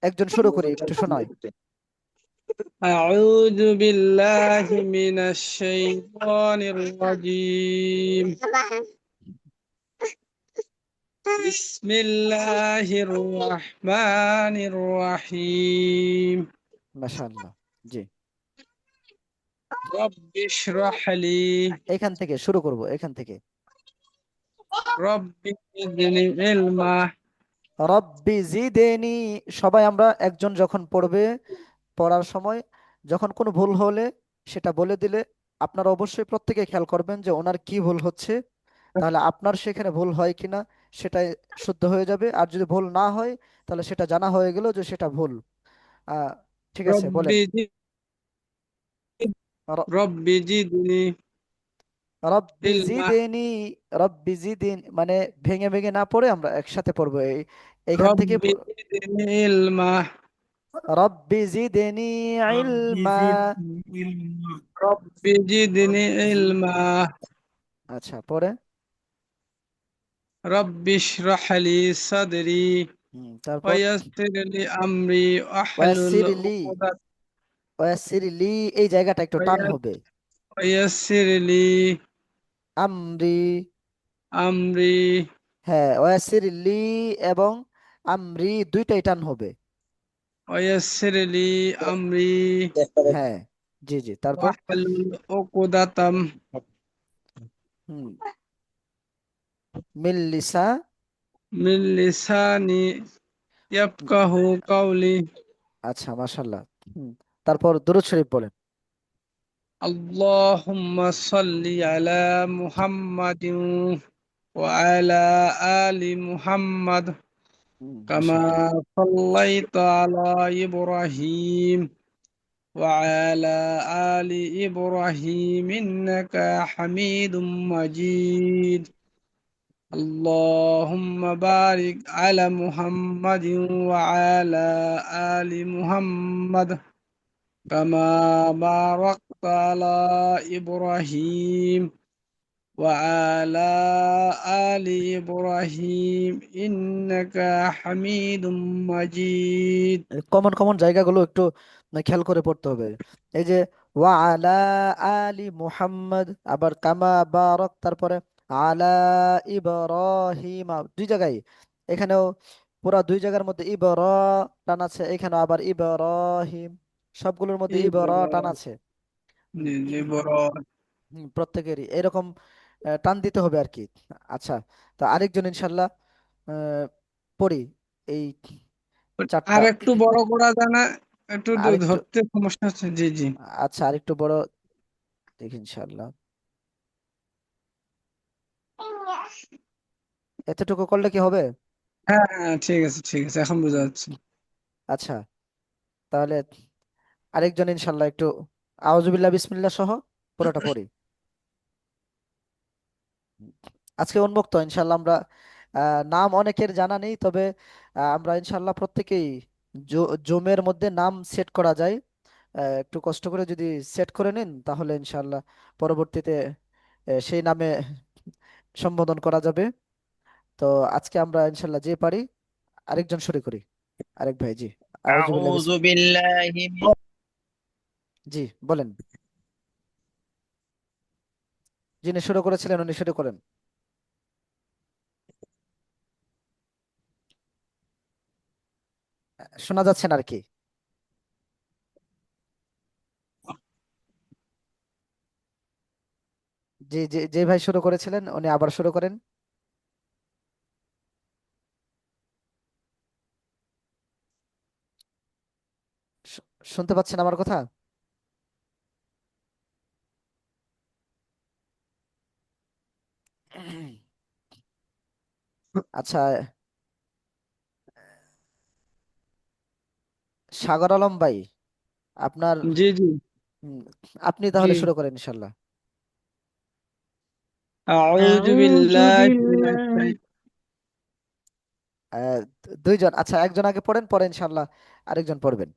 একজন শুরু করি একটু শোনাই أعوذ بالله من الشيطان الرجيم بسم الله الرحمن الرحيم মাশাআল্লাহ জি رب اشرح لي এখান থেকে শুরু করব এখান থেকে رب زدني علما রব্বি জিদেনি সবাই আমরা একজন যখন পড়বে পড়ার সময় যখন কোনো ভুল হলে সেটা বলে দিলে আপনারা অবশ্যই প্রত্যেকে খেয়াল করবেন যে ওনার কি ভুল হচ্ছে, তাহলে আপনার সেখানে ভুল হয় কিনা সেটাই শুদ্ধ হয়ে যাবে। আর যদি ভুল না হয় তাহলে সেটা জানা হয়ে গেল যে সেটা ভুল। আহ ঠিক আছে, বলেন। রব্বি জি- র- রব্বি জিদনি রব্বি ইলমা। জিদেনি। রব্বি জিদিন মানে ভেঙে ভেঙে না পড়ে আমরা একসাথে পড়বো এইখান থেকে রব্বি জিদনি ইলমা। রব্বি জিদেনি ربي ইলমা। زدني علما রব্বি জিদনি ইলমা। আচ্ছা, পরে। রব্বি ইশরাহ লি সাদরি তারপর ওয়াইয়াসসির লি আমরি ওয়াহলুল ওয়াসিরলি। উকদাত ওয়াসিরলি এই জায়গাটা একটু টান হবে। ওয়াইয়াসসির লি আমরি। আমরি হ্যাঁ, ওয়াসিরলি এবং আমরি দুইটাই টান হবে। ওয়াইয়াসসির লি আমরি হ্যাঁ, জি জি, তারপর। ওয়াহলুল উকদাতাম হুম মিল্লিসা। মিন লিসানি ইয়াফকাহু কাওলি। আচ্ছা, মাশাল্লাহ। হুম তারপর দুরূদ শরীফ বলেন। আল্লাহুম্মা সাল্লি আলা মুহাম্মাদিন ওয়া আলা আলি মুহাম্মাদ কামা মাশাল্লাহ। সাল্লাইতা আলা ইব্রাহিম ওয়া আলা আলি ইব্রাহিম ইন্নাকা হামিদুম মাজিদ। اللهم بارك على محمد وعلى آل محمد كما باركت على إبراهيم وعلى آل إبراهيم إنك حميد مجيد. কমন কমন জায়গাগুলো একটু খেয়াল করে পড়তে হবে। এই যে ওয়া আলা আলি মুহাম্মদ, আবার কামা বারাক, তারপরে আলা ইব্রাহিম, দুই জায়গায়। এখানেও পুরা দুই জায়গার মধ্যে টান আছে, এখানে আবার ইব্রাহিম, সবগুলোর মধ্যে টান إبراهيم আছে। إبراهيم প্রত্যেকেরই এরকম টান দিতে হবে আর কি। আচ্ছা, তো আরেকজন ইনশাল্লাহ আহ, পড়ি এই চারটা। আর একটু বড় করা যায় না? একটু আরেকটু, ধরতে সমস্যা হচ্ছে। জি জি। আচ্ছা আরেকটু বড় দেখি ইনশাল্লাহ। এতটুকু করলে কি হবে? হ্যাঁ হ্যাঁ, ঠিক আছে ঠিক আছে, এখন বোঝা হুম, যাচ্ছে। আচ্ছা, তাহলে আরেকজন ইনশাল্লাহ একটু আউজুবিল্লাহ বিসমিল্লাহ সহ পুরোটা পড়ি। আজকে উন্মুক্ত ইনশাল্লাহ আমরা। নাম অনেকের জানা নেই, তবে আমরা ইনশাল্লাহ প্রত্যেকেই জুমের মধ্যে নাম সেট করা যায়। একটু কষ্ট করে যদি সেট করে নিন তাহলে ইনশাল্লাহ পরবর্তীতে সেই নামে সম্বোধন করা যাবে। তো আজকে আমরা ইনশাল্লাহ যে পারি আরেকজন শুরু করি। আরেক ভাই, জি। আউজুবিল্লাহ أعوذ বিসমিল্লাহ। بالله জি, বলেন। যিনি শুরু করেছিলেন উনি শুরু করেন। শোনা যাচ্ছে না আর কি। যে যে যে ভাই শুরু করেছিলেন উনি আবার শুরু করেন। শু- শুনতে পাচ্ছেন আমার কথা? আচ্ছা, সাগর আলম ভাই, আপনার জি জি হুম, আপনি জি। তাহলে শুরু করেন ইনশাল্লাহ। أعوذ أعوذ بالله من بالله الشيطان দুইজন, আচ্ছা একজন আগে পড়েন, পরে ইনশাল্লাহ আরেকজন পড়বেন।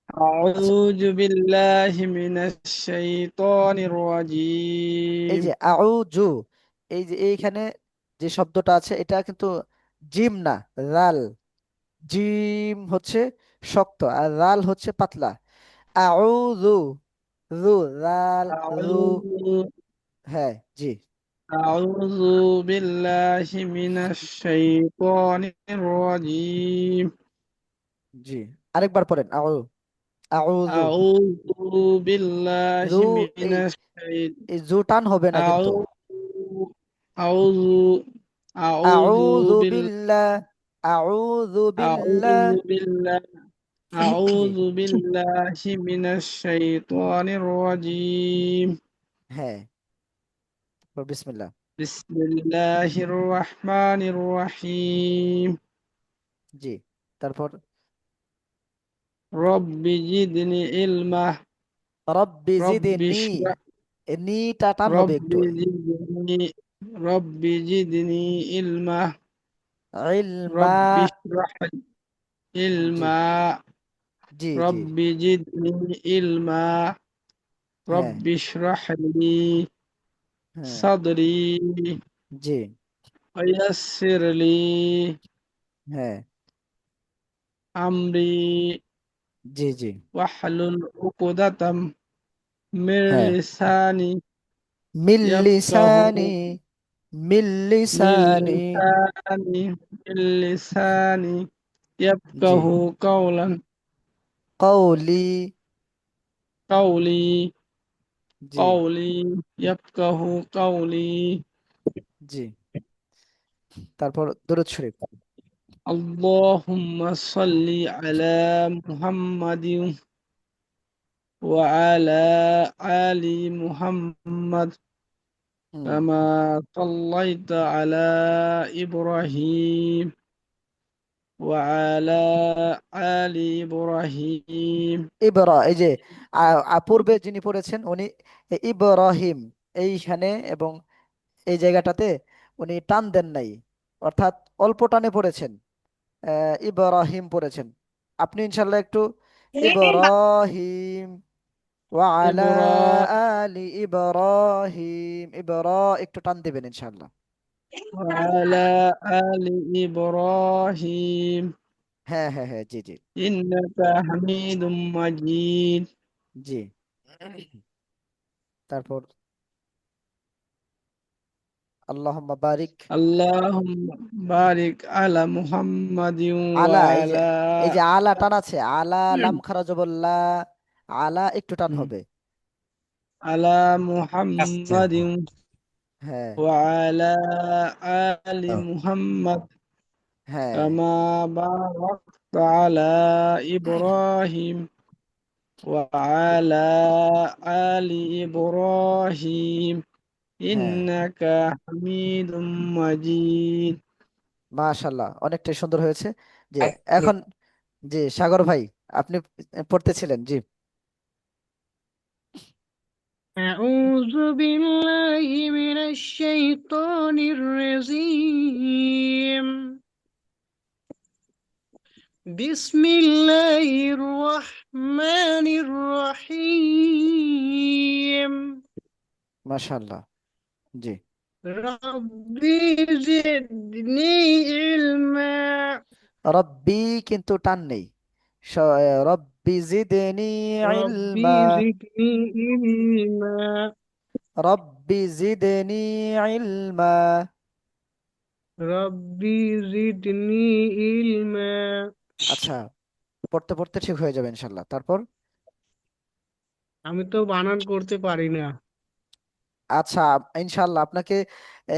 আচ্ছা, أعوذ بالله من الشيطان এই الرجيم. যে আউযু, এই যে এইখানে যে শব্দটা আছে এটা কিন্তু জিম না, রাল। জিম হচ্ছে শক্ত আর রাল হচ্ছে পাতলা। আউযু, রু, রাল, রু। أعوذ হ্যাঁ, জি أعوذ بالله من الشيطان الرجيم. জি, আরেকবার পড়েন আউযু। أعوذ بالله রু, من এই الشيطان. এই জু টান হবে না কিন্তু। أعوذ أعوذ أعوذ আউযু بال বিল্লাহ, আউযু أعوذ বিল্লাহ। بالله জি أعوذ بالله من الشيطان الرجيم হ্যাঁ বিসমিল্লাহ। بسم الله الرحمن الرحيم জি তারপর رب زدني علما রব্বি رب জিদনি, اشرح নিটা টান হবে رب একটু। زدني رب زدني علما ইলমা, رب اشرح لي জি علما জি জি رب زدني علما হ্যাঁ رب اشرح لي হ্যাঁ صدري জি ويسر لي হ্যাঁ أمري জি জি واحلل عقدة من হ্যাঁ لساني يفقه মিল্লিসানি من মিল্লিসানি لساني من لساني জি يفقه قولا কৌলি قولي জি قولي يفقه قولي জি তারপর দরুদ শরীফ। اللهم صل على محمد وعلى آل محمد হুম كما صليت على إبراهيم وعلى آل إبراهيم এই যে পূর্বে যিনি পড়েছেন উনি ইব্রাহিম এইখানে এবং এই জায়গাটাতে উনি টান দেন নাই, অর্থাৎ অল্প টানে পড়েছেন, ইব্রাহিম পড়েছেন। আপনি ইনশাল্লাহ একটু ইব্রাহিম ওয়া আলা إبراهيم আলি ইব্রাহিম একটু টান দিবেন ইনশাল্লাহ। وعلى آل إبراهيم হ্যাঁ হ্যাঁ হ্যাঁ জি জি إنك حميد مجيد জি তারপর আল্লাহুম্মা বারিক اللهم بارك على محمد আলা, وعلى এই যে আলা টান আছে, আলা লাম খারা জবল্লা, আলা একটু টান হবে। على আস্তে محمد হ্যাঁ وعلى آل ও, محمد হ্যাঁ كما باركت على إبراهيم وعلى آل إبراهيم হ্যাঁ إنك حميد مجيد মাশাল্লাহ, অনেকটাই সুন্দর হয়েছে। জি আস্তে। এখন জি সাগর ভাই, আপনি পড়তেছিলেন, জি أعوذ بالله من الشيطان الرجيم بسم الله الرحمن الرحيم মাশাল্লাহ জি ربي زدني علما রব্বি কিন্তু টান নেই, রব্বি জিদনি ربي ইলমা, زدني علما রব্বি জিদনি ইলমা। ربي زدني علما আচ্ছা, পড়তে পড়তে ঠিক হয়ে যাবে ইনশাল্লাহ। তারপর আমি তো বানান করতে পারি না। আচ্ছা, ইনশাল্লাহ আপনাকে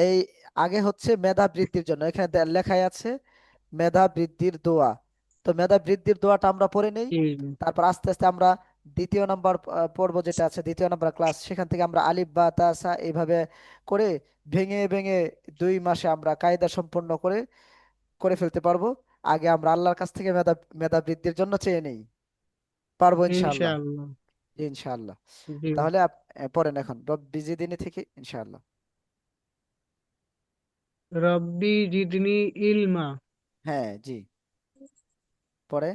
এই আগে হচ্ছে মেধা বৃদ্ধির জন্য এখানে লেখাই আছে মেধা বৃদ্ধির দোয়া। তো মেধা বৃদ্ধির দোয়াটা আমরা পড়ে নেই, জি তারপর আস্তে আস্তে আমরা দ্বিতীয় নাম্বার পর্ব যেটা আছে, দ্বিতীয় নাম্বার ক্লাস, সেখান থেকে আমরা আলিফ বা তা সা এইভাবে করে ভেঙে ভেঙে 2 মাসে আমরা কায়দা সম্পন্ন করে করে ফেলতে পারবো। আগে আমরা আল্লাহর কাছ থেকে মেধা মেধা বৃদ্ধির জন্য চেয়ে নেই, পারবো ইনশাআল্লাহ। ইনশাআল্লাহ। ইনশাআল্লাহ। জি তাহলে পড়েন এখন রব্বি জিদিনী থেকে ইনশাআল্লাহ। রব্বি জিদনি ইলমা। হ্যাঁ জি পরে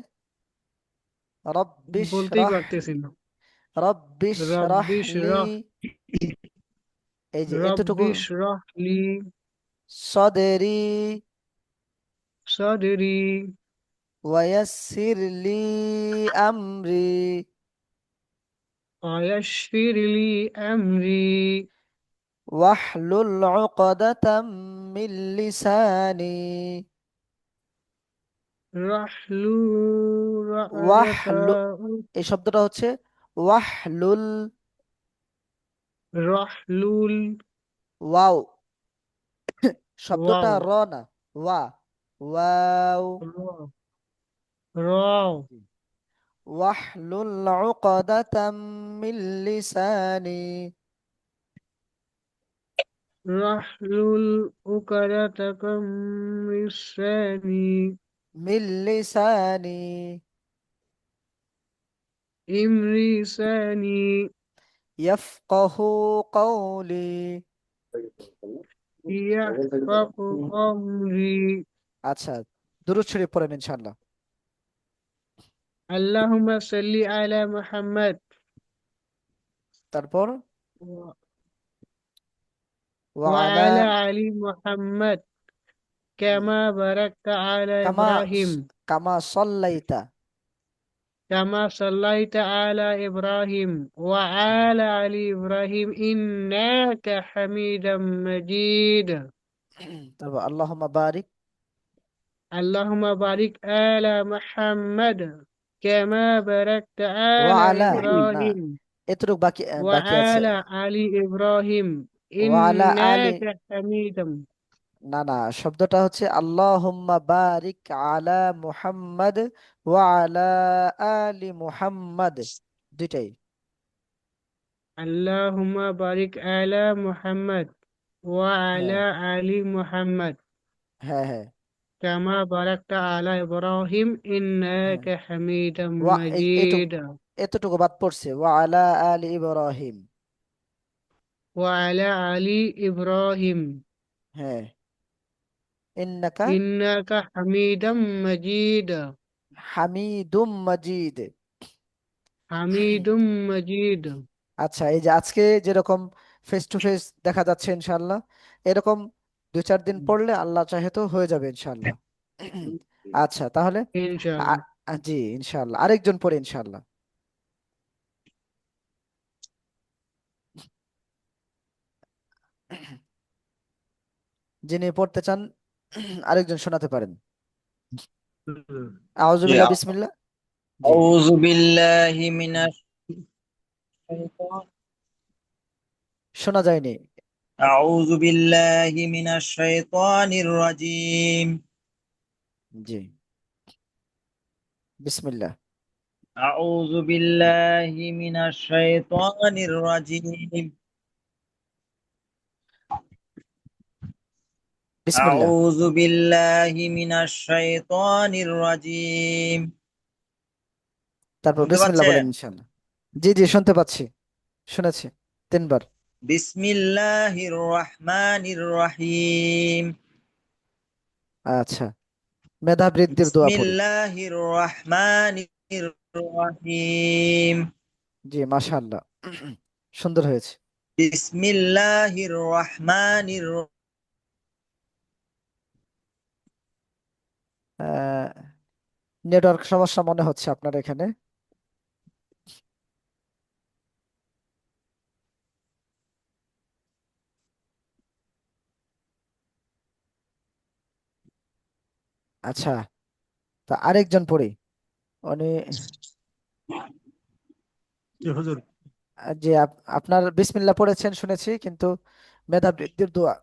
রব্বিশ বলতেই রাহ, পারতেছি না। রব্বিশ রব্বি রাহলি, শরহ এই যে এতটুকু, রব্বি শরহ লি সদেরি সদরি ওয়ায়াসসিরলি আমরি ওয়ায়াসসির লি আমরি ওয়াহলুল উকদাতাম মিন লিসানি, রাহলু ওয়াহলু, রাহলু এই শব্দটা হচ্ছে ওয়াহলুল, রাহলুল ওয়াও, শব্দটা ওয়াও র না, ওয়া, ওয়াও, র রাও واحلل عقدة من لساني. واحلل عقدة من لساني من لساني امري ثاني يفقه قولي. يحفظ أمري আচ্ছা, দুরূদ শরীফ পড়েন ইনশাআল্লাহ। اللهم صل على محمد তারপর و- ওয়ালা وعلى آل محمد كما باركت على কামা إبراهيم কামা সল্লাইতা। كما صليت على إبراهيم وعلى آل إبراهيم إنك حميد مجيد তারপর আল্লাহুম্মা বারিক اللهم بارك على محمد كما باركت على ওয়ালা, না, إبراهيم এতটুকু বাকি আছে। وعلى آل إبراهيم ওয়ালা আলি, إنك حميد না না, শব্দটা হচ্ছে আল্লাহুম্মা বারিক আলা মুহাম্মাদ ওয়া আলা আলি মুহাম্মাদ, দুইটাই। اللهم بارك على محمد وعلى হ্যাঁ آل محمد হ্যাঁ হ্যাঁ كما باركت على إبراهيم হ্যাঁ। إنك حميد এইটুকু, مجيد এতটুকু বাদ পড়ছে, ওয়া আলা আলি ইব্রাহিম। وعلى آل إبراهيم হ্যাঁ, ইন্নাকা إنك حميد مجيد হামিদুম মাজিদ। حميد مجيد আচ্ছা, এই যে আজকে যেরকম ফেস টু ফেস দেখা যাচ্ছে ইনশাআল্লাহ, এরকম 2-4 দিন পড়লে আল্লাহ চাহে তো হয়ে যাবে ইনশাআল্লাহ। আচ্ছা তাহলে إن شاء আ- الله জি ইনশাআল্লাহ, আরেকজন পড়ে ইনশাআল্লাহ, যিনি পড়তে চান আরেকজন শোনাতে পারেন। আউযু বিল্লাহ, বিসমিল্লাহ। জি, أعوذ بالله من الشيطان শোনা যায়নি। أعوذ بالله من الشيطان الرجيم জি, বিসমিল্লাহ। أعوذ بالله من الشيطان الرجيم বিসমিল্লাহ। أعوذ بالله من الشيطان الرجيم তারপর শুনতে বিসমিল্লাহ বলেন পাচ্ছেন? ইনশাআল্লাহ। জি জি, শুনতে পাচ্ছি, শুনেছি 3 বার। বিসমিল্লাহির রহমানির রহিম আচ্ছা, মেধা বৃদ্ধির দোয়া পড়ি। বিসমিল্লাহির রহমানির রহিম জি, মাশাআল্লাহ, সুন্দর হয়েছে। বিসমিল্লাহির রহমানির নেটওয়ার্ক সমস্যা মনে হচ্ছে আপনার এখানে। আচ্ছা, তা আরেকজন পড়ি, উনি জি হুজুর। যে আপনার বিসমিল্লাহ পড়েছেন শুনেছি, কিন্তু মেধা বৃদ্ধির দোয়া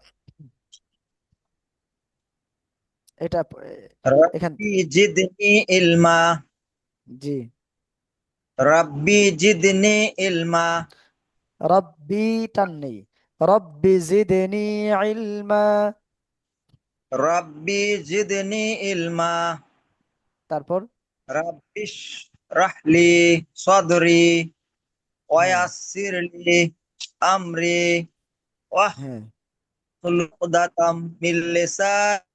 এটা এখান রব্বি জিদনি ইলমা জি, রব্বি জিদনি ইলমা রব্বি টান নেই, রব্বি জিদনি ইলমা। রব্বি জিদনি ইলমা তারপর রব্বিশ রাহলি সদরি হ্যাঁ ওয়াসিরলি আমরি হ্যাঁ, ওয়াহলুল উকদাতাম মিন লিসানি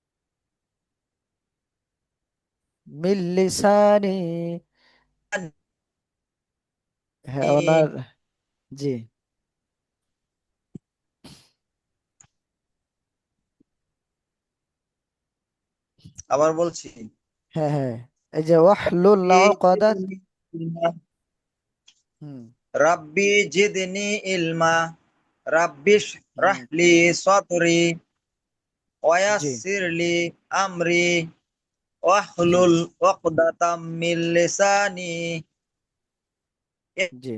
মিল লিসানি। হ্যাঁ ওনার, জি আবার বলছি হ্যাঁ হ্যাঁ, এই যে ওয়াহলুল রব্বি উকদাত। জিদনি ইলমা হুম রব্বি জিদনি ইলমা রব্বিশ হুম, রাহলি সদরি জি ওয়াসিরলি আমরি জি ওয়াহলুল উকদাতাম মিন লিসানি জি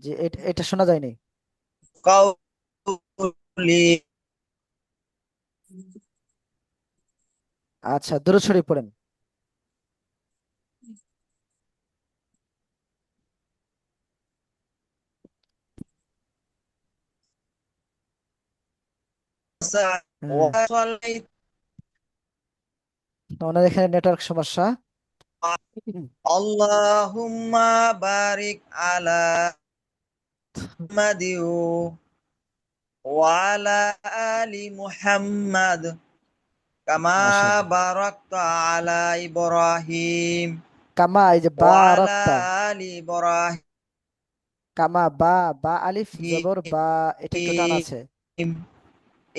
জি, এটা শোনা যায়নি। কাউলি আচ্ছা, দরুদ শরীফ পড়েন। হ্যাঁ, ওনার এখানে নেটওয়ার্ক সমস্যা। আল্লাহুম্মা বারিক আলা মুহাম্মাদিন ওয়া আলা আলি মুহাম্মাদ কামা মাশাআল্লাহ। বারাকতা আলা ইব্রাহিম কামা, এই যে বা ওয়া আলা রাক্তা, আলি ইব্রাহিম কামা বা, বা আলিফ জবর বা, এটা একটু টান আছে। আপনি কি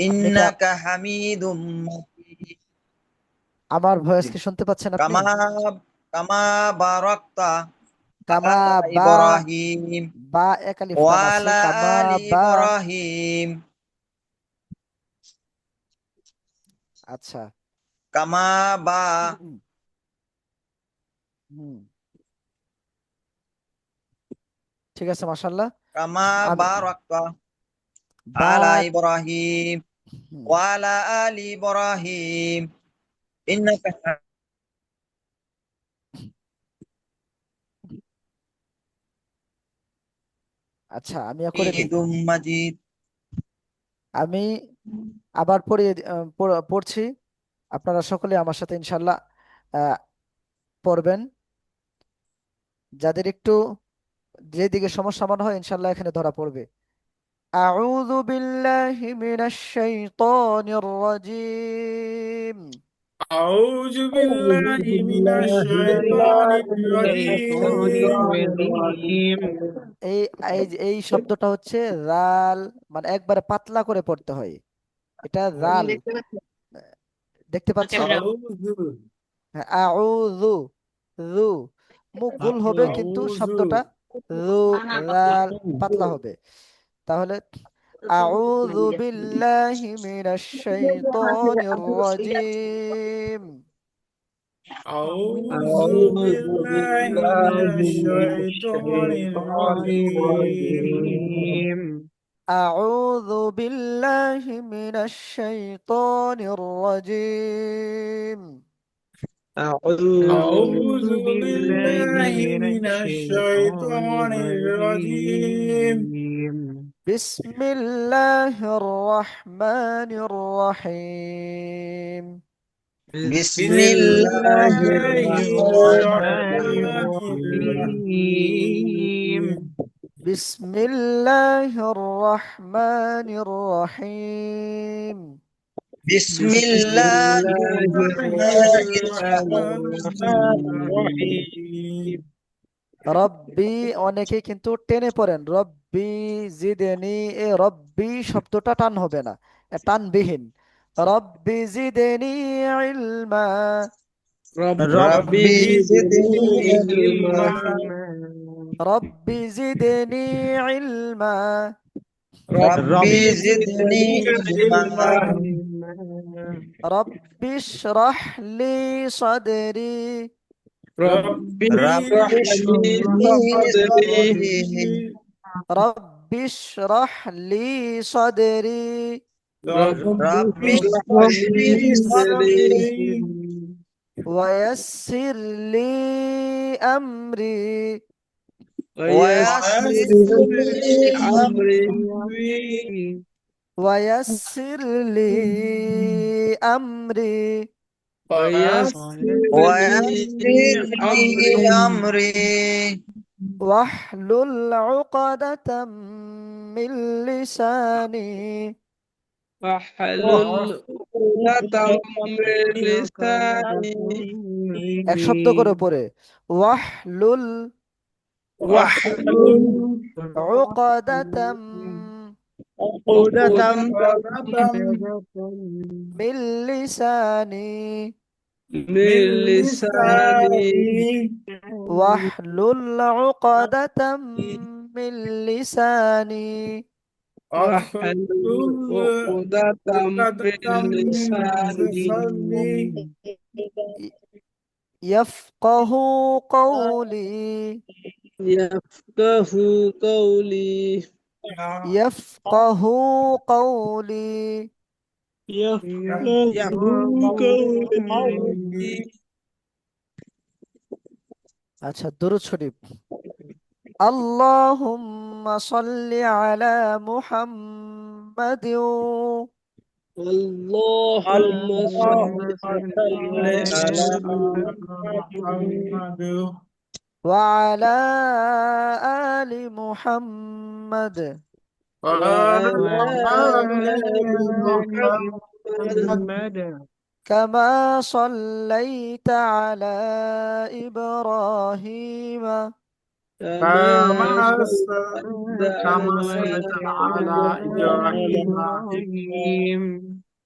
ইন্নাকা হামিদুম মাজিদ আমার ভয়েস কি শুনতে পাচ্ছেন আপনি? কামা কামা বারাকতা কামা আলা বা, ইব্রাহিম বা এক আলিফ ওয়া টান আছে, আলা কামা আলি বা। ইব্রাহিম আচ্ছা। কামা বা হুম, ঠিক আছে, মাশাআল্লাহ। কামা আমি বারাকতা বা, আলা ইব্রাহিম হুম, ওয়া আলা আলি ইব্রাহিম ইন্নাকা আচ্ছা, আমিও করে দিই। হামিদুম মাজিদ। আমি আবার পড়িয়ে পড়ছি, আপনারা সকলে আমার সাথে ইনশাল্লাহ আহ, পড়বেন। যাদের একটু যেদিকে সমস্যা মনে হয় ইনশাল্লাহ এখানে ধরা পড়বে। আউযু বিল্লাহি মিনাশ শাইতানির রাজিম। أعوذ أعوذ بالله من بالله من الشيطان الشيطان الرجيم الرجيم এই এই শব্দটা হচ্ছে রাল, মানে একবারে পাতলা করে পড়তে হয়। এটা রাল, দেখতে পাচ্ছেন? أعوذ হ্যাঁ, আউযু, রু, মুখ গোল হবে কিন্তু أعوذ শব্দটা রু, রাল পাতলা হবে। তাহলে আউযু বিল্লাহি মিনাশ শাইতানির রাজিম। أعوذ أعوذ بالله من بالله من الشيطان الشيطان الرجيم الرجيم আউযু বিল্লাহি মিনাশ শাইতানির রাজিম। أعوذ أعوذ بالله بالله من من الشيطان الشيطان الرجيم الرجيم বিসমিল্লাহির রহমানির রহিম। بسم بسم الله الله الرحمن الرحمن الرحيم الرحيم বিসমিল্লাহির রহমানির রহিম। بسم বিসমিল্লাহির الله রহমানির الرحمن الرحيم الرحيم রব্বি, অনেকে কিন্তু টেনে পড়েন রব্বি জিদেনি, এ রব্বি শব্দটা টান হবে না, টানবিহীন। রব্বি জিদেনি ইলমা। ربي রব্বি ربي زدني জিদনি زدني علما ইলমা علما রব্বি জিদেনি ইলমা। রব্বি ربي ربي জিদনি زدني زدني ইলমা علما علما রব্বি ইশরাহ লি সদরি। ربي ربي اشرح রব্বি لي اشرح ইশরাহ লি صدري صدري لي রব্বি ইশরাহ লি সদরি। ربي ربي রব্বি اشرح اشرح ইশরাহ لي লি لي صدري صدري صدري ওয়ায়াসসির লি আমরি। ويسر ويسر ويسر لي لي لي أمري أمري ওয়ায়াসসির লি আমরি। ويسر ويسر لي لي أمري أمري واحلل عقدة من لساني. واحلل عقدة من لساني এক শব্দ করে পড়ে, ওয়াহলুল واحلل عقدة عقدة من لساني. من من لساني لساني واحلل عقدة من لساني واحلل واحلل عقدة عقدة من من لساني لساني يفقه قولي. يفقه قولي يفقه قولي. يفقه قولي আচ্ছা, দুরূদ শরীফ। আল্লাহুম্মা সাল্লি আলা মুহাম্মাদিন اللهم صل على محمد ওয়া আলা আলি মুহাম্মাদ وعلى وعلى آل آل محمد محمد কামা সাল্লাইতা আলা ইব্রাহিম كما كما صليت كما على صليت على إبراهيم إبراهيم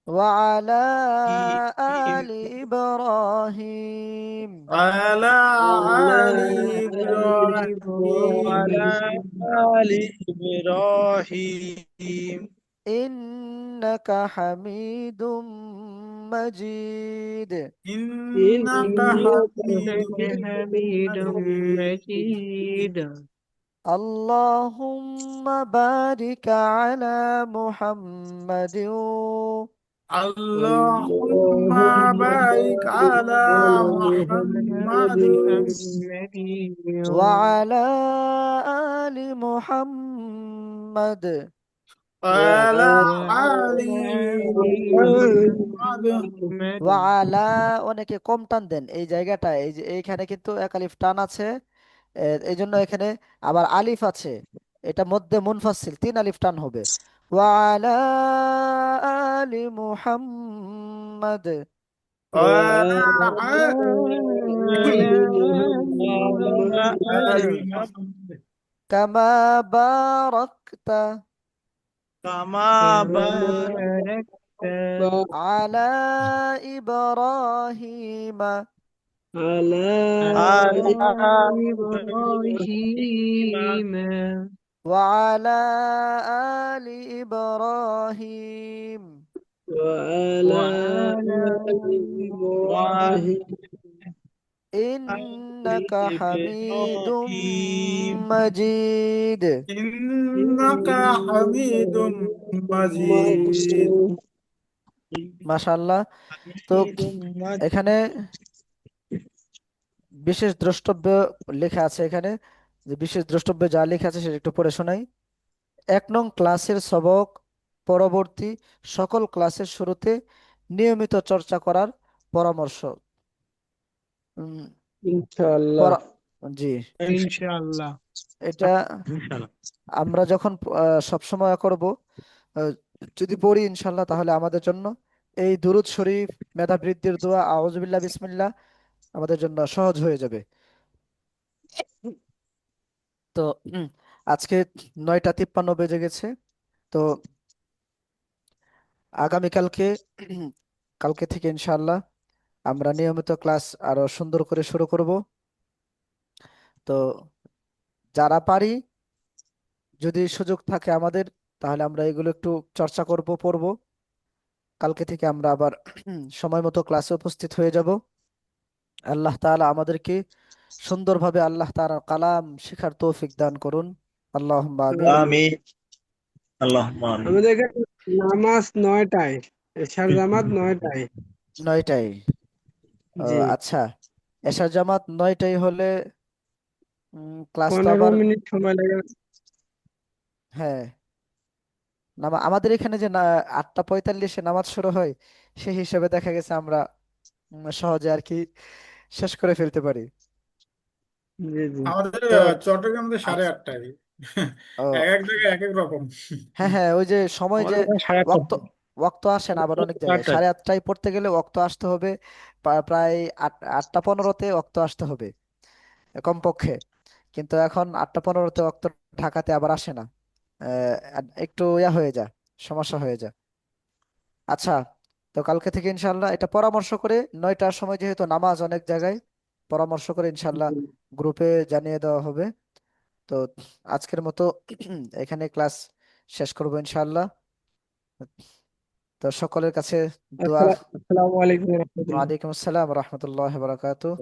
ওয়া আলা আলি ইব্রাহিম وعلى وعلى آل آل وعلى إبراهيم آل إبراهيم ইন্নাকা হামিদুম মাজিদ إنك حميد إنك حميد مجيد مجيد আল্লাহুম্মা বারিক আলা মুহাম্মাদিন اللهم اللهم بارك على بارك محمد على محمد ওয়া আলা আলি মুহাম্মাদ وعلى آل وعلى محمد آل ওয়া محمد আলা, অনেকে কম টান দেন এই জায়গাটা, এই যে এইখানে কিন্তু এক আলিফ টান আছে, এই জন্য এখানে আবার আলিফ আছে, এটা মধ্যে মুনফাসিল 3 আলিফ টান হবে। ওয়া আলা আলি মুহাম্মাদ وعلى وعلى آل آل محمد محمد কামা বারাকতা كما باركت আলা ইব্রাহিম على على إبراهيم ওয়া আলা আলি ইব্রাহিম وعلى وعلى إبراهيم ইন্নাকা হামিদুম إبراهيم মাজিদ। إنك حميد مجيد মাশাআল্লাহ। তো এখানে বিশেষ দ্রষ্টব্য লেখা আছে, এখানে যে বিশেষ দ্রষ্টব্য যা লেখা আছে সেটা একটু পড়ে শোনাই। 1 নং ক্লাসের সবক পরবর্তী সকল ক্লাসের শুরুতে নিয়মিত চর্চা করার পরামর্শ। উম, إن شاء الله পরা- জি, إن شاء الله এটা ইনশাআল্লাহ। আমরা যখন সবসময় করব, আহ, যদি পড়ি ইনশাল্লাহ, তাহলে আমাদের জন্য এই দুরূদ শরীফ, মেধা বৃদ্ধির দোয়া, আউযুবিল্লাহ বিসমিল্লাহ আমাদের জন্য সহজ হয়ে যাবে। তো আজকে 9টা 53 বেজে গেছে। তো আগামীকালকে কালকে থেকে ইনশাআল্লাহ আমরা নিয়মিত ক্লাস আরো সুন্দর করে শুরু করব। তো যারা পারি, যদি সুযোগ থাকে আমাদের, তাহলে আমরা এগুলো একটু চর্চা করব, পড়ব। কালকে থেকে আমরা আবার সময় মতো ক্লাসে উপস্থিত হয়ে যাব। আল্লাহ তাআলা আমাদেরকে সুন্দরভাবে আল্লাহ তাআলার কালাম শেখার তৌফিক দান করুন। আল্লাহুম্মা আমিন। আমিন আল্লাহুম্মা আমিন। আমাদের এখানে নামাজ 9টায়, এশার জামাত 9টায়। 9টায়? জি, আচ্ছা, এশার জামাত 9টায় হলে ক্লাস তো 15 আবার, মিনিট সময় লাগে। হ্যাঁ, আমাদের এখানে যে 8টা 45-এ নামাজ শুরু হয়, সেই হিসেবে দেখা গেছে আমরা সহজে আর কি শেষ করে ফেলতে পারি। জি জি আমাদের তো চট্টগ্রামে আ- 8:30টায় ও, এক এক জায়গায় এক এক রকম। হ্যাঁ হ্যাঁ, ওই যে সময় যে আমাদের এখানে 8:30। ওক্ত ওক্ত আসে না আবার অনেক জায়গায়, 8টায়। 8:30টায় পড়তে গেলে ওক্ত আসতে হবে, প্রায় 8টা 15-তে ওক্ত আসতে হবে কমপক্ষে। কিন্তু এখন 8টা 15-তে ওক্ত ঢাকাতে আবার আসে না, একটু হয়ে যায়, সমস্যা হয়ে যায়। আচ্ছা, তো কালকে থেকে ইনশাল্লাহ এটা পরামর্শ করে 9টার সময়, যেহেতু নামাজ অনেক জায়গায়, পরামর্শ করে ইনশাল্লাহ গ্রুপে জানিয়ে দেওয়া হবে। তো আজকের মতো এখানে ক্লাস শেষ করবো ইনশাল্লাহ। তো সকলের কাছে দোয়া। আসসালামু আলাইকুম ওয়া রাহমাতুল্লাহ। ওয়ালাইকুম আসসালাম রাহমাতুল্লাহি ওয়া বারাকাতুহু।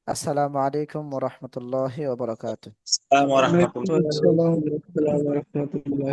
আসসালামু আলাইকুম ওয়া রাহমাতুল্লাহি ওয়া বারাকাতুহু। আসসালামু আলাইকুম ওয়া ওয়ালাইকুম রাহমাতুল্লাহ। আসসালাম ওয়া রাহমাতুল্লাহ।